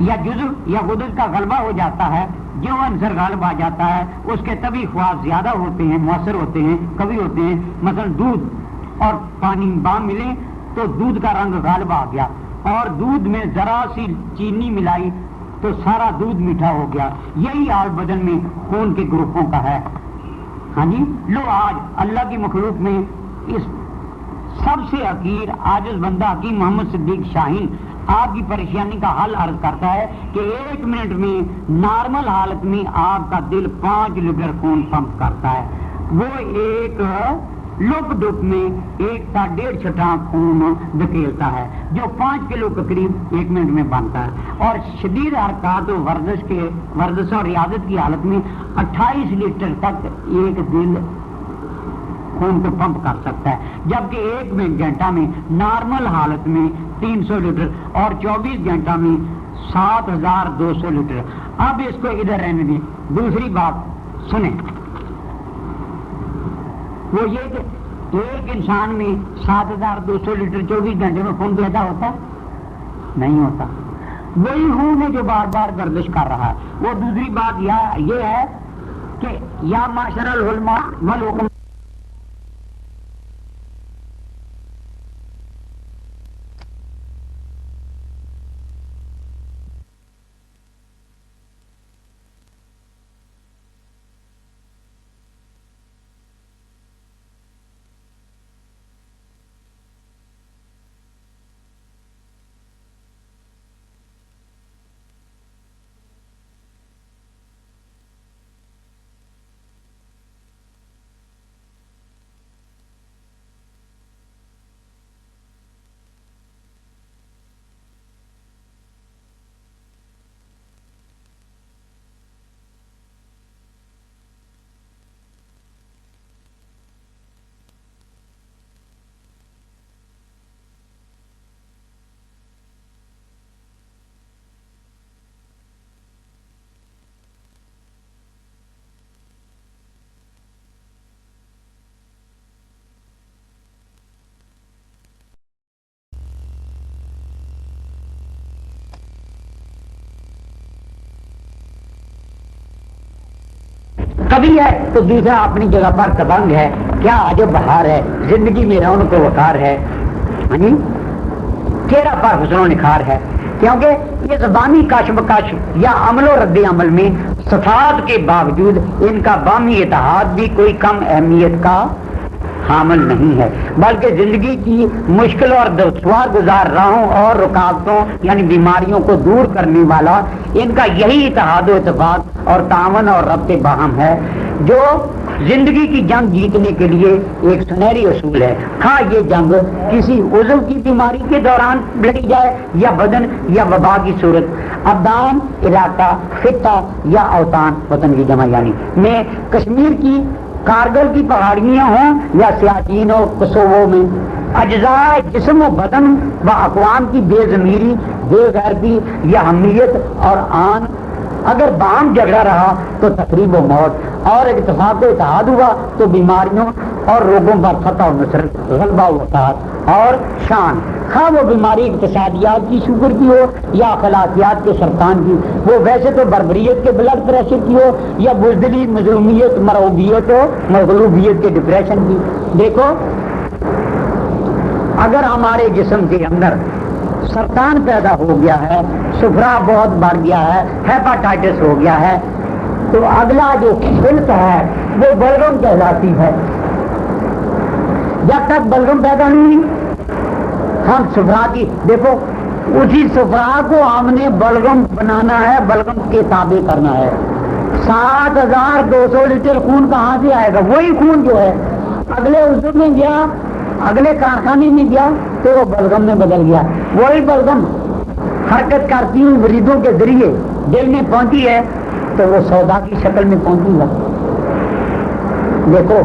Speaker 1: یا جزو یا غدد کا غلبہ ہو جاتا ہے، جو عنصر غالب آ جاتا ہے اس کے طبی خواص زیادہ ہوتے ہیں، مؤثر ہوتے ہیں، قوی ہوتے ہیں. مثلا دودھ اور پانی بام ملے تو دودھ کا رنگ غالب آ گیا، اور دودھ میں ذرا سی چینی ملائی تو سارا دودھ میٹھا ہو گیا. یہی حال بدن میں خون کے گروپوں کا ہے. ہاں جی، لو آج اللہ کی مخلوق میں اس سب سے حقیر عاجز بندہ حکیم محمد صدیق شاہین آپ کی پریشانی کا حل عرض کرتا ہے کہ 1 منٹ میں نارمل حالت میں آپ کا دل 5 لیٹر خون پمپ کرتا ہے. وہ ایک لپ ڈپ میں 1 تا 1.5 چھٹا خون دھکیلتا ہے، جو 5 کلو کے قریب 1 منٹ میں بنتا ہے. اور شدید حرکات و ورزش اور ریاضت کی حالت میں 28 لیٹر تک ایک دل خون کو پمپ کر سکتا ہے، جبکہ 1 گھنٹہ میں نارمل حالت میں 300 لیٹر اور 24 گھنٹہ میں 7200 لیٹر. اب اس کو ادھر رہنے دیں. دوسری بات سنیں، وہ یہ کہ ایک انسان میں 7200 لیٹر 24 گھنٹے میں خون پیدا ہوتا نہیں ہوتا. وہی خون ہے جو بار بار گردش کر رہا ہے. وہ دوسری بات یہ ہے کہ یا معاشر العلماء والحکم کبھی ہے تو دوسرا اپنی جگہ پر تبنگ ہے. کیا عجب بہار ہے زندگی میں، رونق و وقار ہے. ہاں جی، چہرہ پر حسن و نکھار ہے. کیونکہ یہ زبانی کشمکش یا عمل و رد عمل میں صفات کے باوجود ان کا باہمی اتحاد بھی کوئی کم اہمیت کا حامل نہیں ہے، بلکہ زندگی کی مشکل اور دشوار گزار راہوں اور رکاوٹوں یعنی بیماریوں کو دور کرنے والا ان کا یہی اتحاد و اتفاق اور تعاون اور ربط باہم ہے جو زندگی کی جنگ جیتنے کے لیے ایک سنہری اصول ہے. ہاں یہ جنگ کسی عضو کی بیماری کے دوران لڑی جائے یا بدن یا وبا کی صورت، ابدان، علاقہ، خطہ یا اوطان وطن کی جمع یعنی میں کشمیر کی کارگل کی پہاڑیاں ہوں یا سیاچین و کوسوو میں اجزاء جسم و بدن و اقوام کی بے ضمیری، بے غیرتی یا حمیت اور آن اگر باہم جھگڑا رہا تو تقریب و موت، اور اتفاق و اتحاد ہوا تو بیماریوں اور روگوں پر فتح و نصرت، غلبہ و وقار اور شان. خواہ وہ بیماری اقتصادیات کی شوگر کی ہو یا اخلاقیات کے سرطان کی، وہ ویسے تو بربریت کے بلڈ پریشر کی ہو یا بزدلی، مظلومیت، مرعوبیت و مغلوبیت کے ڈپریشن کی. دیکھو اگر ہمارے جسم کے اندر سرطان پیدا ہو گیا ہے، سفرا بہت بڑھ گیا ہے، ہیپاٹائٹس ہو گیا ہے، تو اگلا جو خلق ہے وہ بلغم کہلاتی ہے. جب تک بلغم پیدا نہیں ہم سفرا کی، دیکھو اسی سفرا کو ہم نے بلغم بنانا ہے، بلغم کے تابع کرنا ہے. 7200 لیٹر خون کہاں سے آئے گا؟ وہی خون جو ہے اگلے عضو میں گیا، اگلے کارخانے میں گیا تو وہ بلغم میں بدل گیا. وہی بلغم حرکت کرتی ہوئی مریضوں کے ذریعے دل میں پہنچی ہے تو وہ سودا کی شکل میں پہنچی ہے. دیکھو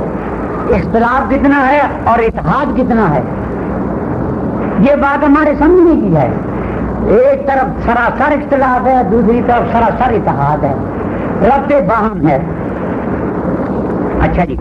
Speaker 1: اختلاف کتنا ہے اور اتحاد کتنا ہے، یہ بات ہمارے سمجھنے کی ہے. ایک طرف سراسر اختلاف ہے، دوسری طرف سراسر اتحاد ہے، ربط باہم ہے. اچھا جی،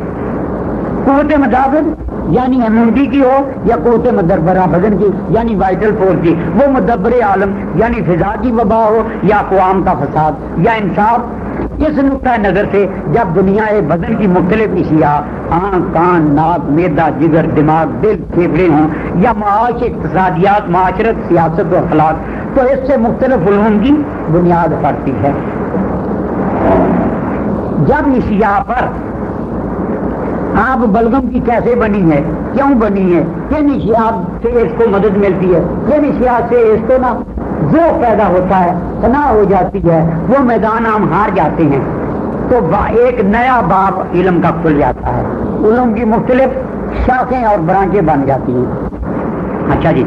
Speaker 1: قوت مدافعت یعنی امیونٹی کی ہو یا قوت مدبرہ بدن کی یعنی وائٹل فورس کی، وہ مدبر عالم یعنی فضا کی وبا ہو یا اقوام کا فساد یا انصاف، اس نقطۂ نظر سے جب دنیا بدن کی مختلف اشیاء آنکھ کان ناک معدہ جگر دماغ دل پھیپھڑے ہوں یا معاش اقتصادیات معاشرت سیاست و اخلاق، تو اس سے مختلف علوم کی بنیاد پڑتی ہے۔ جب اشیاء پر آپ بلغم کی کیسے بنی ہے، کیوں بنی ہے، کن اشیاء سے اس کو مدد ملتی ہے، کن اشیاء سے اس کو نا ذوق پیدا ہوتا ہے، تناؤ ہو جاتی ہے، وہ میدان ہم ہار جاتے ہیں، تو ایک نیا باب علم کا کھل جاتا ہے، علوم کی مختلف شاخیں اور برانچیں بن جاتی ہیں۔ اچھا جی،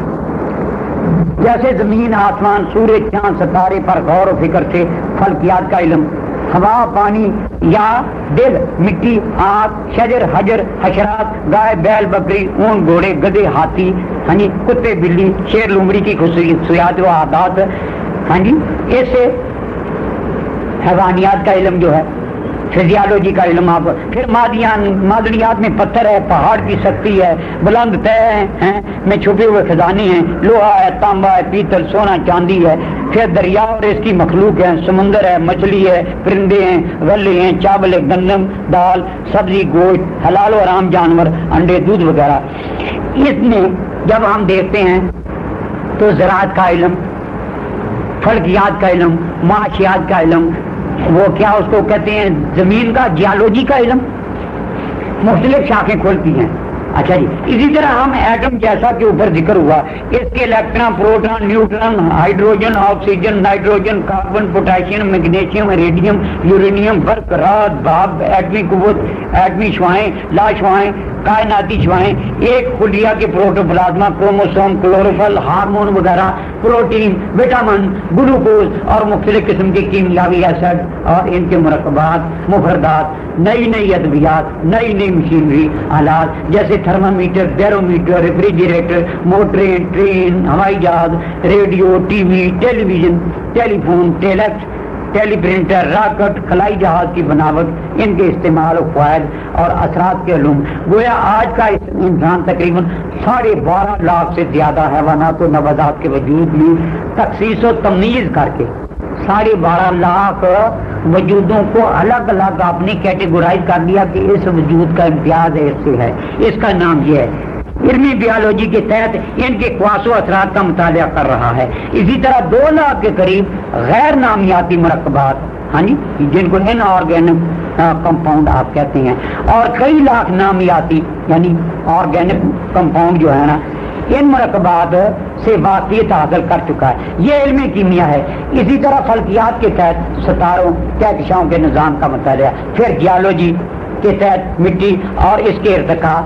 Speaker 1: جیسے زمین آسمان سورج چاند ستارے پر غور و فکر سے فلکیات کا علم، ہوا پانی یا دل مٹی آگ شجر حجر حشرات گائے بیل بکری اون گھوڑے گدے ہاتھی ہاں جی کتے بلی شیر لومڑی کی خصوصیات و عادات ہاں جی، اس سے حیوانیات کا علم جو ہے فزیالوجی کا علم، آپ پھر معدنیات میں پتھر ہے، پہاڑ کی سختی ہے، بلند طے ہیں میں چھپے ہوئے خزانے ہیں، لوہا ہے، تانبا ہے، پیتل سونا چاندی ہے، پھر دریا اور اس کی مخلوق ہے، سمندر ہے، مچھلی ہے، پرندے ہیں، غلے ہیں، چاول گندم دال سبزی گوشت حلال و حرام جانور انڈے دودھ وغیرہ۔ اس میں جب ہم دیکھتے ہیں تو زراعت کا علم، فلکیات کا علم، معاشیات کا علم، وہ کیا اس کو کہتے ہیں زمین کا جیالوجی کا علم، مختلف شاخیں کھولتی ہیں۔ اچھا جی، اسی طرح ہم ایٹم جیسا کہ اوپر ذکر ہوا، اس کے electron proton neutron hydrogen oxygen nitrogen carbon potassium magnesium radium uranium برق رات بھاپ ایٹمی قوت ایٹمی شعاعیں لاشعاعیں کائناتی شعاعیں ایک خلیہ کے پروٹوپلازما کروموسوم کلوروفل ہارمون وغیرہ پروٹین وٹامن گلوکوز اور مختلف قسم کے کیمیاوی ایسڈ اور ان کے مرکبات مفردات، نئی نئی ادویات، نئی نئی مشینری آلات جیسے تھرمامیٹر بیرومیٹر ریفریجریٹر موٹریں ٹرین ہوائی جہاز ریڈیو ٹی وی ٹیلی ویژن ٹیلی فون ٹیلیکس ٹیلی پرنٹر راکٹ خلائی جہاز کی بناوٹ ان کے استعمال و فوائد اور اثرات کے علوم، گویا آج کا انسان تقریباً 12.5 لاکھ سے زیادہ حیوانات و نباتات کے وجود میں تخصیص و تمیز کر کے 12.5 لاکھ وجودوں کو الگ الگ آپ نے کیٹیگورائز کر دیا کہ اس وجود کا امتیاز ایسے ہے، اس کا نام یہ ہے۔ علمی بیالوجی کے تحت ان کے خواص و اثرات کا مطالعہ کر رہا ہے۔ اسی طرح 2 لاکھ کے قریب غیر نامیاتی مرکبات ہاں جی جن کو ان آرگینک کمپاؤنڈ آپ کہتے ہیں، اور کئی لاکھ نامیاتی یعنی آرگینک کمپاؤنڈ جو ہے نا، ان مرکبات سے واقفیت حاصل کر چکا ہے۔ یہ علم کیمیا ہے۔ اسی طرح فلکیات کے تحت ستاروں کہکشاؤں کے نظام کا مطالعہ، پھر جیالوجی کے تحت مٹی اور اس کے ارتقاء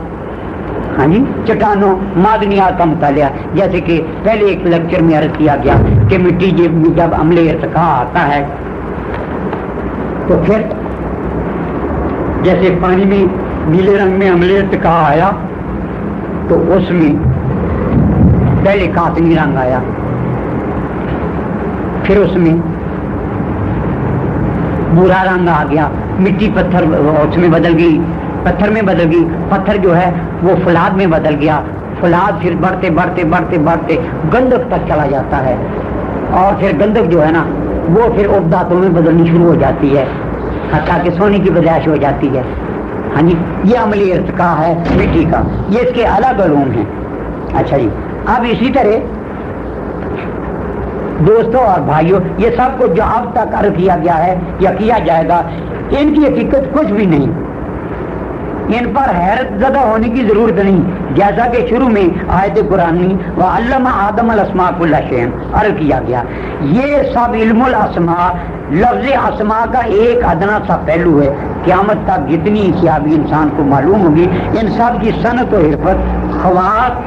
Speaker 1: ہاں جی چٹانوں معدنیات کا مطالعہ، جیسے کہ پہلے ایک لیکچر میں عرض کیا گیا کہ مٹی جب عملے ارتقاء آتا ہے تو پھر جیسے پانی میں نیلے رنگ میں عملے ارتقاء آیا تو اس میں پہلے کاسنی رنگ آیا، پھر اس میں بھورا رنگ آ گیا، مٹی پتھر اس میں بدل گئی، پتھر میں بدل گئی، پتھر جو ہے وہ فولاد میں بدل گیا، فولاد پھر بڑھتے بڑھتے بڑھتے بڑھتے گندک تک چلا جاتا ہے، اور پھر گندک جو ہے نا وہ پھر ابداتوں میں بدلنی شروع ہو جاتی ہے، حتیٰ کہ سونے کی پیدائش ہو جاتی ہے۔ ہاں جی، یہ عملی ارتقاء ہے مٹی کا، یہ اس کے الگ علوم ہیں۔ اچھا جی، اب اسی طرح دوستوں اور بھائیوں، یہ سب کچھ جو اب تک عرض کیا گیا ہے یا کیا جائے گا، ان کی حقیقت کچھ بھی نہیں، ان پر حیرت زدہ ہونے کی ضرورت نہیں، جیسا کہ شروع میں آیت قرآنی وَعَلَّمَ آدَمَ الْأَسْمَاءَ كُلَّ شَيْءٍ عرض کیا گیا۔ یہ سب علم الاسماء لفظ اسماء کا ایک ادنا سا پہلو ہے، قیامت تک جتنی اشیاء بھی انسان کو معلوم ہوگی ان سب کی صنعت و حرفت خواص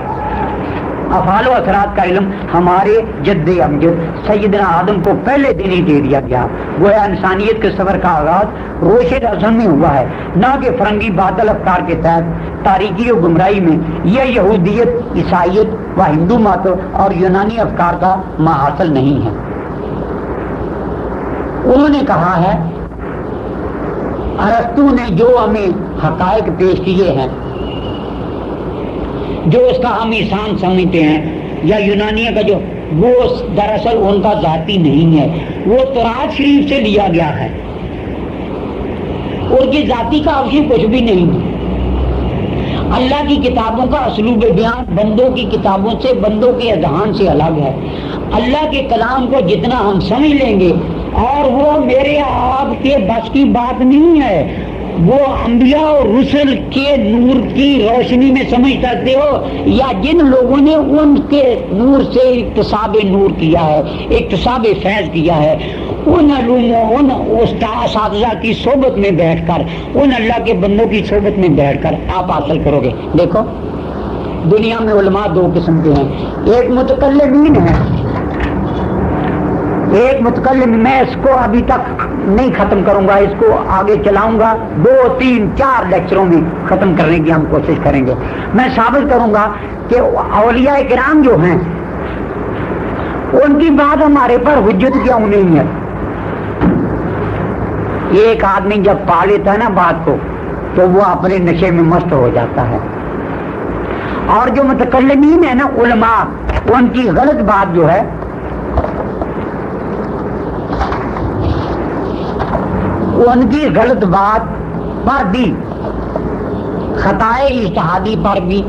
Speaker 1: افعال و اثرات کا علم ہمارے جد امجد سیدنا آدم کو پہلے دن ہی دے دیا گیا۔ گویا انسانیت کے سفر کا آغاز روشن ازل میں ہوا ہے، نہ کہ فرنگی باطل افکار کے تحت تاریکی و گمراہی میں۔ یہ یہودیت عیسائیت و ہندو مت اور یونانی افکار کا محاصل نہیں ہے۔ انہوں نے کہا ہے ارسطو نے جو ہمیں حقائق پیش کیے ہیں جو اس کا ہم احسان سمجھتے ہیں یا یونانیہ کا جو، وہ دراصل ان کا ذاتی نہیں ہے، وہ تورات شریف سے لیا گیا ہے، ان کی ذاتی کا افشی کچھ بھی نہیں ہے۔ اللہ کی کتابوں کا اسلوب بیان بندوں کی کتابوں سے، بندوں کے اذہان سے الگ ہے۔ اللہ کے کلام کو جتنا ہم سمجھ لیں گے، اور وہ میرے آپ کے بس کی بات نہیں ہے، وہ انبیاء اور رسل کے نور کی روشنی میں سمجھ سکتے ہو، یا جن لوگوں نے ان کے نور سے اکتساب نور کیا ہے، اکتساب فیض کیا ہے، ان علوموں، ان اساتذہ کی صحبت میں بیٹھ کر، ان اللہ کے بندوں کی صحبت میں بیٹھ کر آپ حاصل کرو گے۔ دیکھو دنیا میں علماء دو قسم کے ہیں، ایک متکلمین ہے، ایک متکلم، میں اس کو ابھی تک نہیں ختم کروں گا، اس کو آگے چلاؤں گا، 2 3 4 لیکچروں میں ختم کرنے کی ہم کوشش کریں گے۔ میں ثابت کروں گا کہ اولیاء کرام جو ہیں ان کی بات ہمارے پر حجت کیوں نہیں ہے۔ ایک آدمی جب پا لیتا ہے نا بات کو، تو وہ اپنے نشے میں مست ہو جاتا ہے، اور جو متکلمین ہیں نا علماء، ان کی غلط بات جو ہے، ان کی غلط بات پر بھی، خطائے اجتہادی پر بھی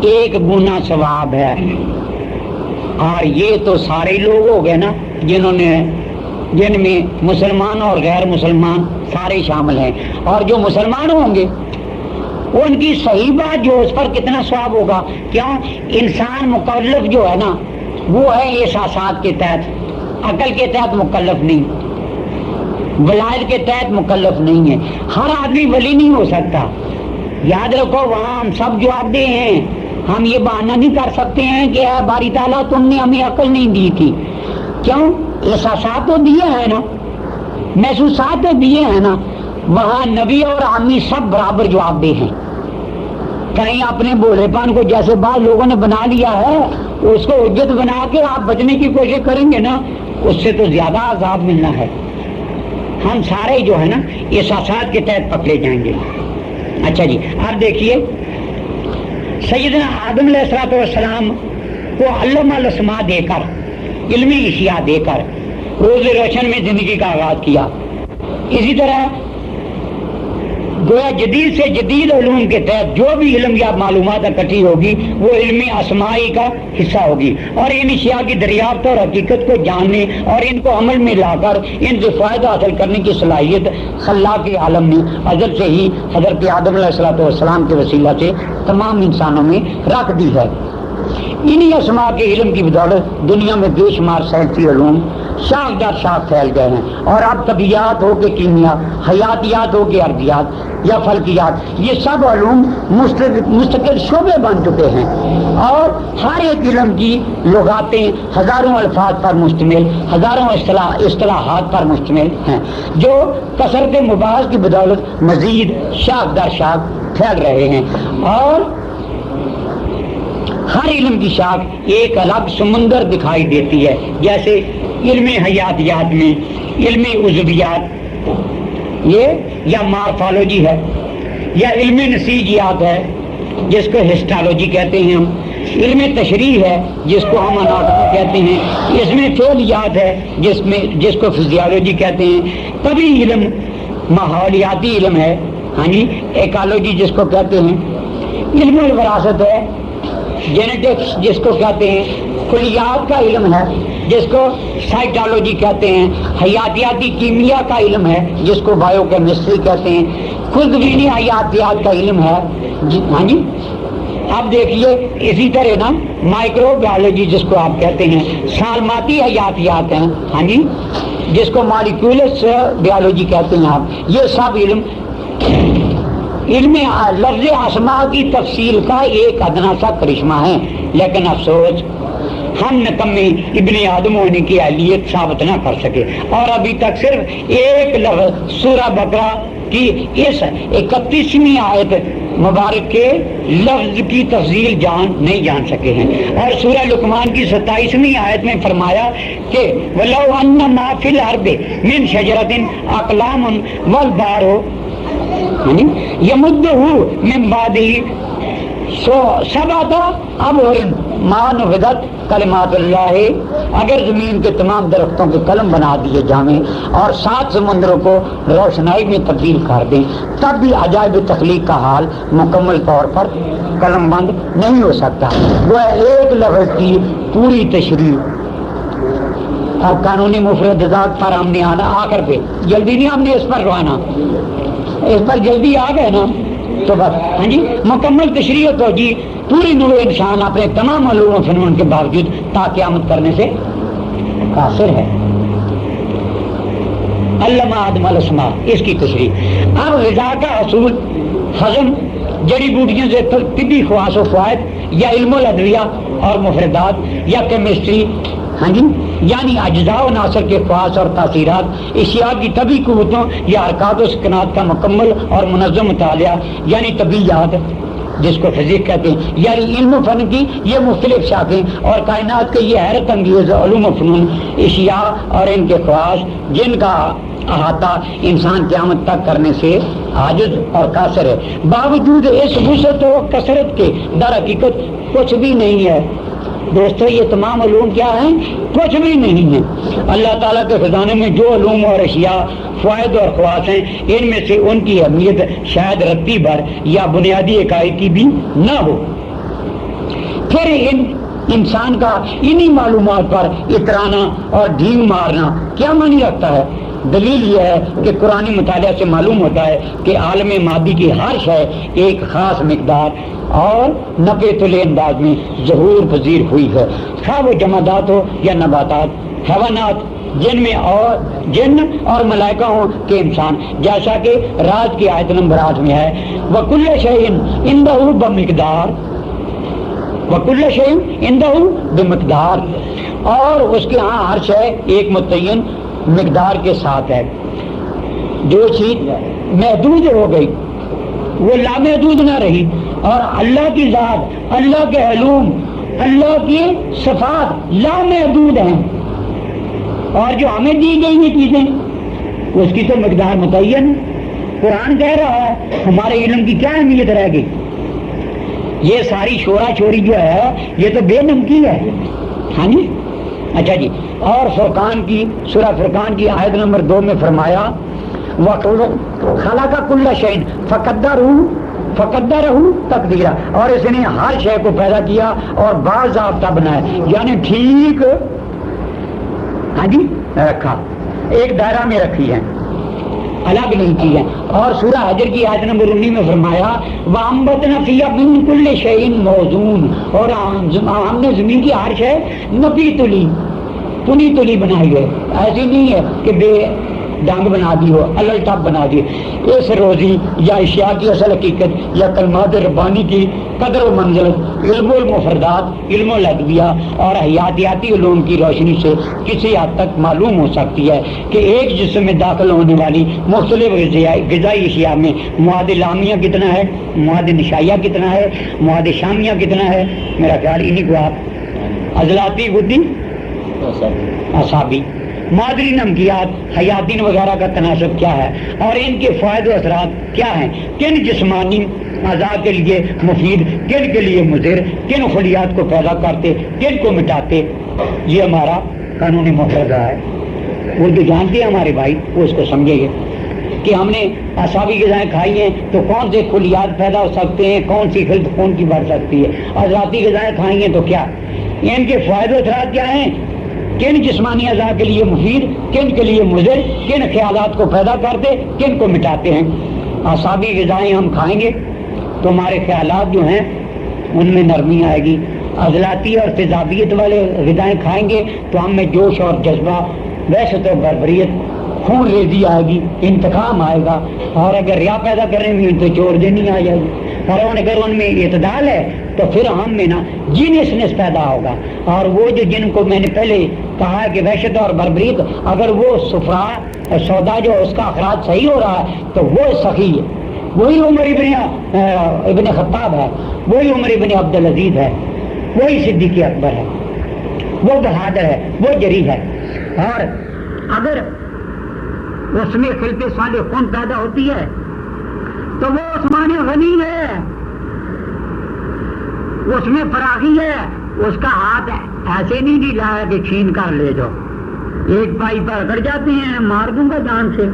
Speaker 1: 1 گنا ثواب ہے۔ اور یہ تو سارے لوگ ہو گئے نا جن میں مسلمان اور غیر مسلمان سارے شامل ہیں، اور جو مسلمان ہوں گے ان کی صحیح بات جو اس پر کتنا ثواب ہوگا۔ کیوں؟ انسان مکلف جو ہے نا وہ ہے احساسات کے تحت، عقل کے تحت مکلف نہیں، ولایت کے تحت مکلف نہیں ہے۔ ہر آدمی ولی نہیں ہو سکتا، یاد رکھو، وہاں ہم سب جواب دے ہیں۔ ہم یہ بہانہ نہیں کر سکتے ہیں کہ اے باری تعالیٰ تم نے ہمیں عقل نہیں دی تھی۔ کیوں؟ احساسات تو دیے ہیں نا، محسوسات تو دیے ہیں نا۔ وہاں نبی اور عامی سب برابر جواب دے ہیں۔ کہیں اپنے بولے پان کو جیسے بعض لوگوں نے بنا لیا ہے، اس کو حجت بنا کے آپ بچنے کی کوشش کریں گے نا، اس سے تو زیادہ عذاب ملنا ہے۔ ہم سارے جو ہے نا احساسات کے تحت پکڑے جائیں گے۔ اچھا جی، اب دیکھیے، سیدنا آدم علیہ السلام کو علم الاسماء دے کر، علمی اشیاء دے کر روز روشن میں زندگی کا آغاز کیا۔ اسی طرح گویا جدید سے جدید علوم کے تحت جو بھی علم یا معلومات اکٹھی ہوگی وہ علمی اسمائی کا حصہ ہوگی، اور ان اشیاء کی دریافت اور حقیقت کو جاننے اور ان کو عمل میں لا کر ان سے فائدہ حاصل کرنے کی صلاحیت خلاق عالم نے ازل سے ہی حضرت آدم علیہ السلام کے وسیلہ سے تمام انسانوں میں رکھ دی ہے۔ انہی اسماء کے علم کی بدولت دنیا میں بے شمار سائنسی علوم شاخ در شاخ پھیل گئے ہیں، اور اب طبیعیات ہو کے کیمیا، حیاتیات ہو کے ارضیات یا فلکیات، یہ سب علوم مستقل شعبے بن چکے ہیں، اور ہر ایک علم کی لغاتیں ہزاروں الفاظ پر مشتمل، ہزاروں اصطلاحات پر مشتمل ہیں، جو کثرت مباحث کی بدولت مزید شاخ در شاخ پھیل رہے ہیں، اور ہر علم کی شاخ ایک الگ سمندر دکھائی دیتی ہے۔ جیسے علم حیاتیات میں علم عضویات یہ یا مارفالوجی ہے، یا علم نسیجیات ہے جس کو ہسٹالوجی کہتے ہیں ہم، علم تشریح ہے جس کو ہم اناٹومی کہتے ہیں، اس میں فعلیات ہے جس کو فزیالوجی کہتے ہیں، طبی علم ماحولیاتی علم ہے، ہاں جی، ایکالوجی جس کو کہتے ہیں، علم الوراثت ہے، جینیٹکس جس کو کہتے ہیں، کلیات کا علم ہے جس کو سائٹالوجی کہتے ہیں، حیاتیاتی کیمیا کا علم ہے جس کو بایو کیمسٹری کہتے ہیں، خودبینی حیاتیات کا علم ہے، ہاں جی۔ اب دیکھیے اسی طرح نا مائکرو بایولوجی جس کو آپ کہتے ہیں، سالماتی حیاتیات ہیں، ہاں جی، جس کو مالیکولس بایولوجی کہتے ہیں آپ، یہ سب علم لفظ اسماء کی تفصیل کا ایک ادنا سا کرشمہ ہے، لیکن افسوس ہم نکمی ابن آدم ہونے کی اہلیت ثابت نہ کر سکے، اور ابھی تک صرف ایک لفظ سورہ بقرہ کی اس 31ویں آیت مبارک کے لفظ کی تفصیل نہیں جان سکے ہیں، اور سورہ لقمان کی 27ویں آیت میں فرمایا کہ وَلَوْ أَنَّ مَا فِي الْأَرْضِ مِنْ شَجَرَةٍ أَقْلَامٌ وَالْبَحْرُ يَمُدُّهُ مِنْ بَعْدِهِ سبعۃ ابحر ما نفذت کلمات اللہ، اگر زمین کے تمام درختوں کے قلم بنا دیے جائیں اور 7 سمندروں کو روشنائی میں تبدیل کر دیں، تب بھی عجائب تخلیق کا حال مکمل طور پر قلم بند نہیں ہو سکتا۔ وہ ایک لفظ کی پوری تشریح۔ اب قانونی مفردات پر ہم نے آنا، آخر پہ جلدی نہیں ہم نے اس پر آنا، اس پر جلدی آ گئے نا تو بس ہاں جی مکمل تشریح تو جی پوری نوع انسان اپنے تمام علوم و فنون کے باوجود تا قیامت کرنے سے قاصر ہے۔ علامہ آدم الاسماء، اس کی تشریح۔ اب غذا کا حصول، ہضم، جڑی بوٹیوں سے طبی خواص و فوائد یا علم الادویہ اور مفردات یا کیمسٹری، ہاں جی یعنی اجزاء و عناصر کے خواص اور تاثیرات، اشیاء کی طبی قوتوں یا حرکات و سکنات کا مکمل اور منظم مطالعہ یعنی طبیعیات، جس کو فزیک کہتے ہیں، یعنی علم و فن کی یہ مختلف شاخیں اور کائنات کے یہ حیرت انگیز علوم و فنون، اشیاء اور ان کے خواص جن کا احاطہ انسان قیامت تک کرنے سے عاجز اور قاصر ہے، باوجود اس وسعت و کثرت کے در حقیقت کچھ بھی نہیں ہے۔ دوستو یہ تمام علوم کیا ہیں؟ کچھ بھی نہیں ہیں۔ اللہ تعالیٰ کے خزانے میں جو علوم اور اشیاء، فوائد اور خواص ہیں، ان میں سے ان کی اہمیت شاید رتی بھر یا بنیادی عقائد کی بھی نہ ہو۔ پھر انسان کا انہی معلومات پر اترانا اور ڈھینگ مارنا کیا معنی رکھتا ہے؟ دلیل یہ ہے کہ قرآنی مطالعہ سے معلوم ہوتا ہے کہ عالم مادی کی ہر شے ایک خاص مقدار اور نقے تلے انداز میں ظہور پذیر ہوئی ہے، خواہ وہ جمادات ہو یا نباتات، حیوانات، جن اور ملائکہ ہوں کہ انسان، جیسا کہ راز کی آیت نمبر 8 میں ہے، وَكُلَّ شَيْءٍ عِندَهُ بِمِقْدَارٍ، وَكُلَّ شَيْءٍ عِندَهُ بِمِقْدَارٍ، اور اس کے ہاں ہر شے ایک متعین مقدار کے ساتھ ہے۔ جو چیز محدود ہو گئی وہ لامحدود نہ رہی، اور اللہ کی ذات، اللہ کے علوم، اللہ کی صفات لامحدود ہیں، اور جو ہمیں دی گئی یہ چیزیں اس کی تو مقدار متعین ہے۔ قرآن کہہ رہا ہے ہمارے علم کی کیا اہمیت رہ گئی؟ یہ ساری شورا شوری جو ہے یہ تو بے نمکی ہے، ہاں جی اچھا جی۔ اور فرقان کی سورہ فرقان کی آیت نمبر 2 میں فرمایا خلق کل شیء فقدرہ تقدیرا، اور اس نے ہر شے کو پیدا کیا اور باضابطہ بنایا، یعنی ٹھیک ہاں جی رکھا، ایک دائرہ میں رکھی ہے، الگ نہیں کی ہے۔ اور سورہ حجر کی آیت نمبر 19 میں فرمایا وَأَنبَتْنَا فِيهَا مِن كُلِّ شَيْءٍ مَوْزُونٍ، اور ہم نے زمین کی ہر شے نپی تلی، پنی تلی بنائی ہے، ایسی نہیں ہے کہ بے ڈانگ بنا دی ہو، الٹا بنا دی۔ اس روزی یا اشیاء کی اصل حقیقت یا کلمات ربانی کی قدر و منزلت علم المفردات، علم الادویہ اور حیاتیاتی علوم کی روشنی سے کسی حد تک معلوم ہو سکتی ہے کہ ایک جسم میں داخل ہونے والی مختلف غذائی اشیاء میں مواد لامیہ کتنا ہے، مواد نشائیہ کتنا ہے، مواد شامیہ کتنا ہے، میرا خیال انہی کو آپ عضلاتی غدی اعصابی، مادری نمکیات، حیاتین وغیرہ کا تناسب کیا ہے، اور ان کے فوائد و اثرات کیا ہیں، کن جسمانی اعضاء کے لیے مفید، کن کے لیے مضر، کن خلیات کو پیدا کرتے، کن کو مٹاتے، یہ ہمارا قانونی مفردہ ہے۔ اردو جانتے ہیں ہمارے بھائی، وہ اس کو سمجھیں گے کہ ہم نے اعصابی غذائیں کھائی ہیں تو کون سے خلیات پیدا ہو سکتے ہیں، کون سی خلط خون کی بڑھ سکتی ہے، عضلاتی غذائیں کھائی ہیں تو کیا، ان کے فوائد و اثرات کیا ہیں، کن جسمانی اعضاء کے لیے مفید، کن کے لیے مضر، کن خیالات کو پیدا کرتے، کن کو مٹاتے ہیں۔ اعصابی غذائیں ہم کھائیں گے تو ہمارے خیالات جو ہیں ان میں نرمی آئے گی، عضلاتی اور تیزابیت والے غذائیں کھائیں گے تو ہم میں جوش اور جذبہ، وحشت و بربریت، خون ریزی آئے گی، انتقام آئے گا، اور اگر ریا پیدا کریں گے تو چور دینی آ جائے گی، اور اگر ان میں اعتدال ہے تو پھر ہم میں نا جینسنس پیدا ہوگا، اور وہ جو جن کو میں نے پہلے کہا کہ وحشت اور بربریت، اگر وہ صفرا سودا جو اس کا اخراج صحیح ہو رہا ہے تو وہ سخی ہے، وہی عمر ابن خطاب ہے، وہی عمر ابن عبدالعزیز ہے، وہی صدیق اکبر ہے، وہ بہادر ہے، وہ جری ہے۔ اور اگر اس میں خلق صالح خون پیدا ہوتی ہے تو وہ عثمان غنی ہے، اس میں فراغی ہے، اس کا ہاتھ ایسے نہیں لایا کہ چھین کر لے جاؤ، ایک پائی پر اکڑ جاتے ہیں، مار دوں گا جان سے،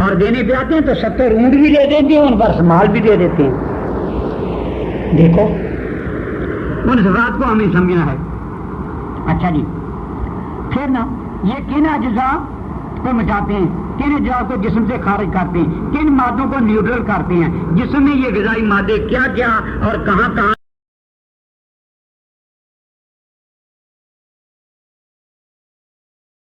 Speaker 1: اور دینے پہ آتے ہیں تو 70 اونٹ بھی دے دیتے ہیں، ان پر سمال بھی دے دیتے ہیں۔ دیکھو ان صفات کو ہمیں سمجھنا ہے۔ اچھا جی، پھر نا یہ کن اجزاء کو مٹاتے ہیں، کن اجزاء کو جسم سے خارج کرتے ہیں، کن مادوں کو نیوٹرل کرتے ہیں، جسم میں یہ غذائی مادے کیا کیا اور کہاں کہاں